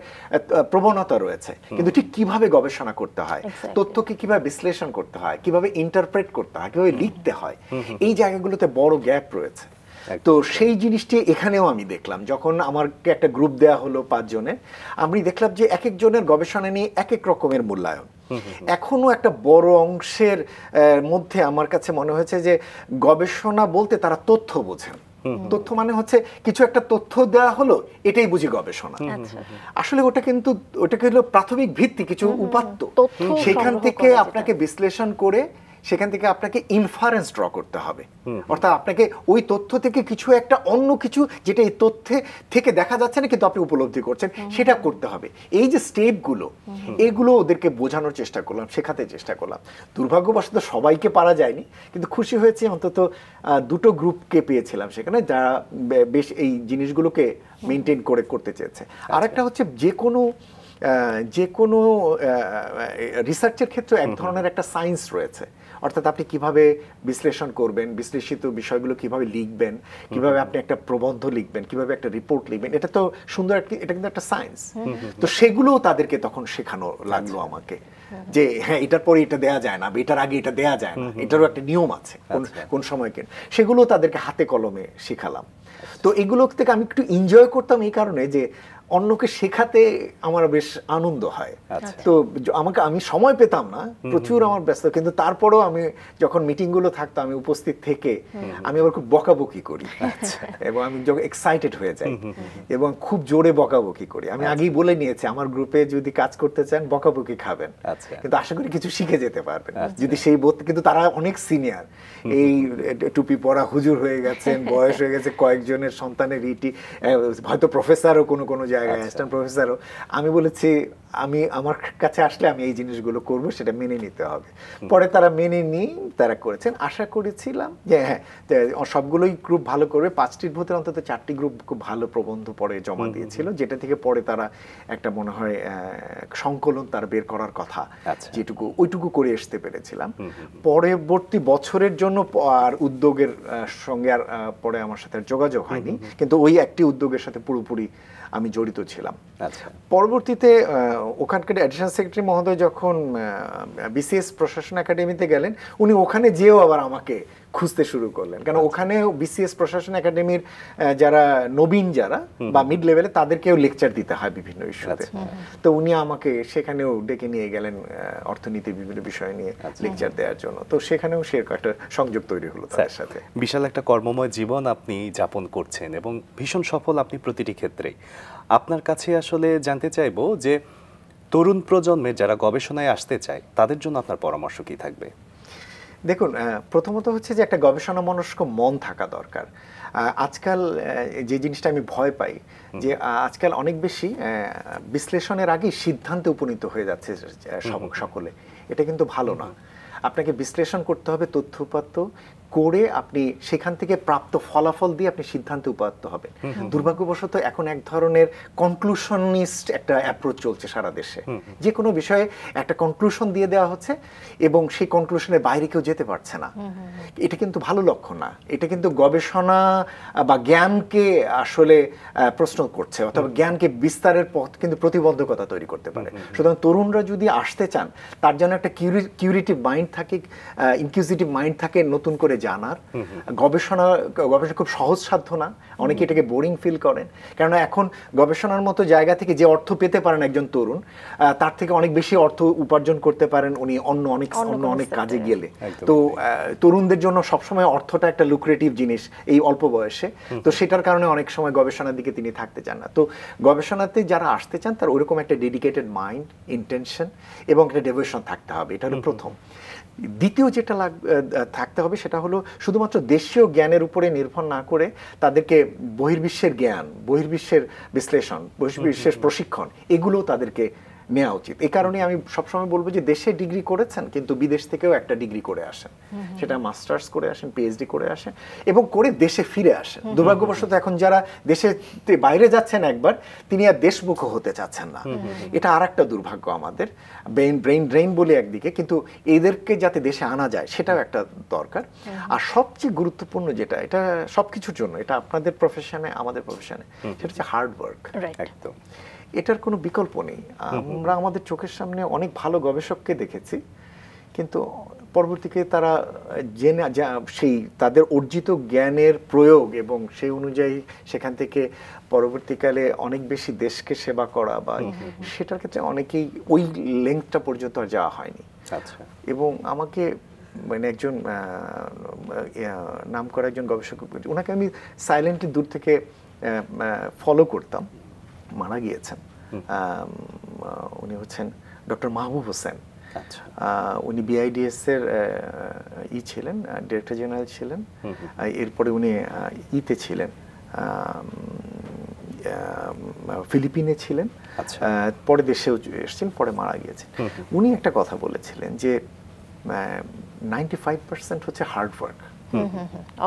প্রবণতা রয়েছে, কিন্তু ঠিক কিভাবে গবেষণা করতে হয়, তথ্যকে কিভাবে বিশ্লেষণ করতে হয়, কিভাবে ইন্টারপ্রেট করতে হয়, কিভাবে লিখতে হয়, এই জায়গাগুলোতে বড় গ্যাপ রয়েছে। তো সেই জিনিসটি এখানেও আমি দেখলাম, যখন আমাকে একটা গ্রুপ দেয়া হলো 5 জনের, আমি দেখলাম যে এক একজনের গবেষণা নিয়ে এক এক রকমের মূল্যায়ন। এখনো একটা বড় অংশের মধ্যে আমার কাছে মনে হয়েছে যে গবেষণা বলতে তারা তথ্য বোঝেন। তথ্য মানে হচ্ছে কিছু একটা তথ্য দেওয়া হলো, এটাই বুঝি গবেষণা। আসলে ওটা হলো প্রাথমিক ভিত্তি, কিছু উপাত্ত, সেখান থেকে আপনাকে বিশ্লেষণ করে সেখান থেকে আপনাকে ইনফারেন্স ড্র করতে হবে, অর্থাৎ আপনাকে ওই তথ্য থেকে কিছু একটা অন্য কিছু যেটা এই তথ্যে থেকে দেখা যাচ্ছে না কিন্তু আপনি উপলব্ধি করছেন সেটা করতে হবে। এই যে স্টেপগুলো, এগুলো ওদেরকে বোঝানোর চেষ্টা করলাম, শেখাতে চেষ্টা করলাম। দুর্ভাগ্যবশত সবাইকে পারা যায়নি, কিন্তু খুশি হয়েছি অন্তত দুটো গ্রুপকে পেয়েছিলাম সেখানে যারা বেশ এই জিনিসগুলোকে মেনটেন করে করতে চেয়েছে। আরেকটা হচ্ছে যে কোনো রিসার্চের ক্ষেত্রে এক ধরনের একটা সায়েন্স রয়েছে, অর্থাৎ আপনি কিভাবে বিশ্লেষণ করবেন, বিশ্লেষিত বিষয়গুলো কিভাবে লিখবেন, কিভাবে আপনি একটা প্রবন্ধ লিখবেন, কিভাবে একটা রিপোর্ট লিখবেন, এটা তো সুন্দর এটা কিন্তু একটা সায়েন্স। তো সেগুলোও তাদেরকে তখন শেখানো লাগলো আমাকে, যে হ্যাঁ এটার পরে এটা দেয়া যায় না, এটার আগে এটা দেয়া যায় না, এটারও একটা নিয়ম আছে কোন সময় কেন, সেগুলো তাদেরকে হাতে কলমে শেখালাম। তো এগুলো থেকে আমি একটু এনজয় করতাম এই কারণে যে অন্যকে শেখাতে আমার বেশ আনন্দ হয়। তো আমি সময় পেতাম না, প্রচুর আমার ব্যস্ত, কিন্তু তারপরেও আমি যখন মিটিংগুলো থাকতো আমি উপস্থিত থেকে আমি আবার খুব বকাবকি করি এবং আমি যখন এক্সাইটেড হয়ে যাই এবং খুব জোরে বকাবকি করি। আমি আগেই বলে নিয়েছি আমার গ্রুপে যদি কাজ করতে চান বকাবকি খাবেন, কিন্তু আশা করি কিছু শিখে যেতে পারবেন যদি সেই বোধ, কিন্তু তারা অনেক সিনিয়র, এই টুপি পরা হুজুর হয়ে গেছেন, বয়স হয়ে গেছে, কয়েকজনের সন্তানের ইটি, হয়তো প্রফেসরও কোনো জায়গায় অ্যাসিস্ট্যান্ট প্রফেসরও। আমি বলেছি আমি আমার কাছে আসলে আমি এই জিনিসগুলো করব, সেটা মেনে নিতে হবে। পরে তারা মেনে নিয়ে তারা করেছেন। আশা করেছিলাম যে হ্যাঁ সবগুলোই গ্রুপ ভালো করবে, 5টির ভেতরে অন্তত 4টি গ্রুপ খুব ভালো প্রবন্ধ পরে জমা দিয়েছিল, যেটা থেকে পরে তারা একটা মনে হয় সংকলন তার বের করার কথা, যেটুকু ওইটুকু করে আসতে পেরেছিলাম। পরবর্তী বছরের জন্য আর উদ্যোগের সঙ্গে আর পরে আমার সাথে যোগাযোগ হয়নি, কিন্তু ওই একটি উদ্যোগের সাথে পুরোপুরি আমি জড়িত ছিলাম। পরবর্তীতে ওখানকার অ্যাডিশনাল সেক্রেটারি মহোদয় যখন বিসিএস প্রশাসন একাডেমিতে গেলেন, উনি ওখানে যেও আবার আমাকে খুঁজতে শুরু করলেন, কারণ ওখানে বিসিএস প্রশাসন একাডেমির যারা নবীন যারা বা মিড লেভেলে তাদেরকেও লেকচার দিতে হয় বিভিন্ন ইস্যুতে। তো উনি আমাকে সেখানেও ডেকে নিয়ে গেলেন অর্থনীতির বিভিন্ন বিষয় নিয়ে লেকচার দেওয়ার জন্য। তো সেখানেও সে একটা সংযোগ তৈরি হলো তাদের সাথে। বিশাল একটা কর্মময় জীবন আপনি যাপন করছেন এবং ভীষণ সফল আপনি প্রতিটি ক্ষেত্রেই। আপনার কাছে আসলে জানতে চাইবো যে তরুণ প্রজন্মের যারা গবেষণায় আসতে চায় তাদের জন্য আপনার পরামর্শ কি থাকবে? দেখুন, প্রথমত হচ্ছে যে একটা গবেষণা মনস্ক মন থাকা দরকার। আজকাল যে জিনিসটা আমি ভয় পাই যে আজকাল অনেক বেশি বিশ্লেষণের আগে সিদ্ধান্তে উপনীত হয়ে যাচ্ছে সকলে, এটা কিন্তু ভালো না। আপনাকে বিশ্লেষণ করতে হবে, তথ্য উপাত্ত করে আপনি সেখান থেকে প্রাপ্ত ফলাফল দিয়ে আপনি সিদ্ধান্তে উপনীত হবেন। দুর্ভাগ্যবশত এখন এক ধরনের কনক্লুশনিস্ট একটা অ্যাপ্রোচ চলছে সারা দেশে, যে কোনো বিষয়ে একটা কনক্লুশন দিয়ে দেওয়া হচ্ছে এবং সেই কনক্লুশনের বাইরে কেউ যেতে পারছে না। এটা কিন্তু ভালো লক্ষণ না, এটা কিন্তু গবেষণা বা জ্ঞানকে আসলে প্রশ্ন করছে, অথবা জ্ঞানকে বিস্তারের পথ কিন্তু প্রতিবন্ধকতা তৈরি করতে পারে। সুতরাং তরুণরা যদি আসতে চান তার জন্য একটা কিউরিটিভ মাইন্ড থাকে, ইনকিউজিটিভ মাইন্ড থাকে, নতুন করে জানার। গবেষণা খুব সহজসাধ্য না, অনেকে এটাকে বোরিং ফিল করেন, কেননা এখন গবেষণার মতো জায়গা থেকে যে অর্থ পেতে পারেন একজন তরুণ, তার থেকে অনেক বেশি অর্থ উপার্জন করতে পারেন উনি অন্য অনেক কাজে গেলে। তো তরুণদের জন্য সবসময় অর্থটা একটা লুক্রেটিভ জিনিস এই অল্প বয়সে, তো সেটার কারণে অনেক সময় গবেষণার দিকে তিনি থাকতে চান না। তো গবেষণাতে যারা আসতে চান তার ওরকম একটা ডেডিকেটেড মাইন্ড, ইন্টেনশন এবং একটা ডেভোশন থাকতে হবে, এটা হলো প্রথম। দ্বিতীয় যেটা থাকতে হবে সেটা হলো শুধুমাত্র দেশীয় জ্ঞানের উপরে নির্ভর না করে তাদেরকে বহির্বিশ্বের জ্ঞান, বহির্বিশ্বের বিশ্লেষণ, বহির্বিশ্বের প্রশিক্ষণ এগুলো তাদেরকে নেওয়া উচিত। এই কারণে আমি সবসময় বলবো যে দেশে ডিগ্রি করেছেন কিন্তু বিদেশ থেকেও একটা ডিগ্রি করে আসেন, সেটা মাস্টার্স করে আসেন, পিএইচডি করে আসেন এবং করে দেশে ফিরে আসেন। দুর্ভাগ্যবশত এখন যারা দেশে বাইরে যাচ্ছেন একবার, তিনি আর দেশমুখ হতে চাচ্ছেন না, এটা আর একটা দুর্ভাগ্য আমাদের। ব্রেইন ড্রেইন বলে একদিকে, কিন্তু এদেরকে যাতে দেশে আনা যায় সেটাও একটা দরকার। আর সবচেয়ে গুরুত্বপূর্ণ যেটা, এটা সবকিছুর জন্য, এটা আপনাদের প্রফেশনে আমাদের প্রফেশনে, সেটা হচ্ছে হার্ড ওয়ার্ক। একদম, এটার কোনো বিকল্প নেই। আমরা আমাদের চোখের সামনে অনেক ভালো গবেষককে দেখেছি, কিন্তু পরবর্তীতে তারা সেই তাদের অর্জিত জ্ঞানের প্রয়োগ এবং সেই অনুযায়ী সেখান থেকে পরবর্তীকালে অনেক বেশি দেশকে সেবা করা বা সেটার ক্ষেত্রে অনেকেই ওই লেংথটা পর্যন্ত আর যাওয়া হয়নি। এবং আমাকে মানে একজন নাম করা একজন গবেষক, ওনাকে আমি সাইলেন্টলি দূর থেকে ফলো করতাম, মারা গিয়েছেন। উনি হচ্ছেন ডক্টর মাহবুব হোসেন। আচ্ছা। উনি বিআইডিএস এর ছিলেন, ডিরেক্টর জেনারেল ছিলেন। এরপরে উনি ইতে ছিলেন, ফিলিপিনে ছিলেন। পরে দেশেও এসেছেন, পরে মারা গিয়েছেন। উনি একটা কথা বলেছিলেন যে 95% হচ্ছে হার্ড ওয়ার্ক,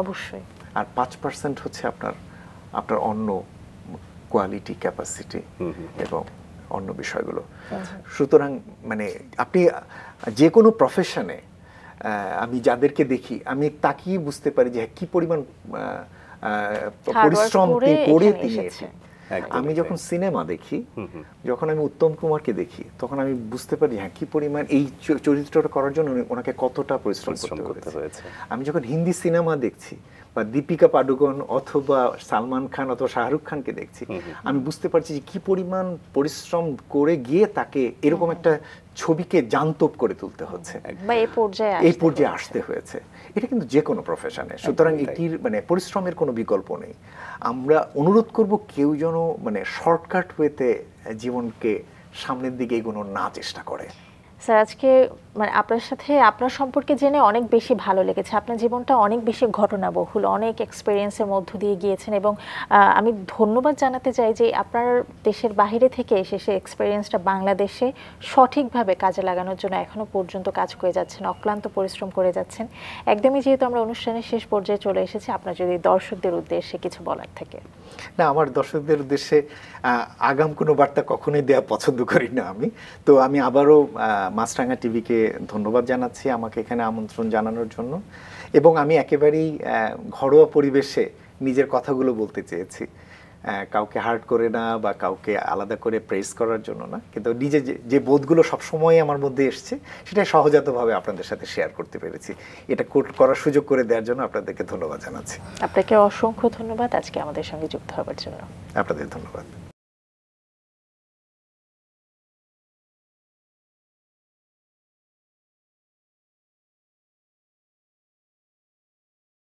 অবশ্যই, আর 5% হচ্ছে আপনার অন্য কোয়ালিটি, ক্যাপাসিটি এবং অন্য বিষয়গুলো। সুতরাং মানে আপনি যে কোনো প্রফেশনে, আমি যাদেরকে দেখি আমি তাকিয়ে বুঝতে পারি যে কি পরিমাণ পরিশ্রম করে তিনি। আমি যখন সিনেমা দেখি, যখন আমি উত্তম কুমারকে দেখি, তখন আমি বুঝতে পারি হ্যাঁ কি পরিমাণ এই চরিত্রটা করার জন্য ওনাকে কতটা পরিশ্রম করতে হয়েছে। আমি যখন হিন্দি সিনেমা দেখছি বা দীপিকা পাডুকোন অথবা সালমান খান অথবা শাহরুখ খানকে দেখছি, আমি বুঝতে পারছি যে কি পরিমাণ পরিশ্রম করে গিয়ে তাকে এরকম একটা ছবিকে জান্তব করে তুলতে হচ্ছে, এই পর্যায়ে আসতে হয়েছে। এটা কিন্তু যে কোনো প্রফেশনে। সুতরাং এটির মানে পরিশ্রমের কোনো বিকল্প নেই। আমরা অনুরোধ করব কেউ যেন মানে শর্টকাট ওয়েতে জীবনকে সামনের দিকে এগোনোর না চেষ্টা করে। স্যার, আজকে মানে আপনার সাথে আপনার সম্পর্কে জেনে অনেক বেশি ভালো লেগেছে। আপনার জীবনটা অনেক বেশি ঘটনাবহুল, অনেক এক্সপিরিয়েন্সের মধ্য দিয়ে গিয়েছেন এবং আমি ধন্যবাদ জানাতে চাই যে আপনার দেশের বাইরে থেকে এসে সে এক্সপিরিয়েন্সটা বাংলাদেশে সঠিকভাবে কাজে লাগানোর জন্য এখনো পর্যন্ত কাজ করে যাচ্ছেন, অক্লান্ত পরিশ্রম করে যাচ্ছেন। একদমই যেহেতু আমরা অনুষ্ঠানের শেষ পর্যায়ে চলে এসেছি, আপনার যদি দর্শকদের উদ্দেশ্যে কিছু বলার থাকে। না, আমার দর্শকদের উদ্দেশ্যে আগাম কোনো বার্তা কখনোই দেওয়া পছন্দ করি না আমি। তো আমি আবারও মাছরাঙা টিভিকে ধন্যবাদ জানাচ্ছি আমাকে এখানে আমন্ত্রণ জানানোর জন্য, এবং আমি একেবারেই ঘরোয়া পরিবেশে নিজের কথাগুলো বলতে চেয়েছি, কাউকে হার্ট করে না বা কাউকে আলাদা করে প্রেস করার জন্য না, কিন্তু নিজে যে বোধগুলো সবসময় আমার মধ্যে এসছে সেটা সহজাতভাবে আপনাদের সাথে শেয়ার করতে পেরেছি। এটা করার সুযোগ করে দেওয়ার জন্য আপনাদেরকে ধন্যবাদ জানাচ্ছি। আপনাকে অসংখ্য ধন্যবাদ আজকে আমাদের সঙ্গে যুক্ত হওয়ার জন্য। আপনাদের ধন্যবাদ।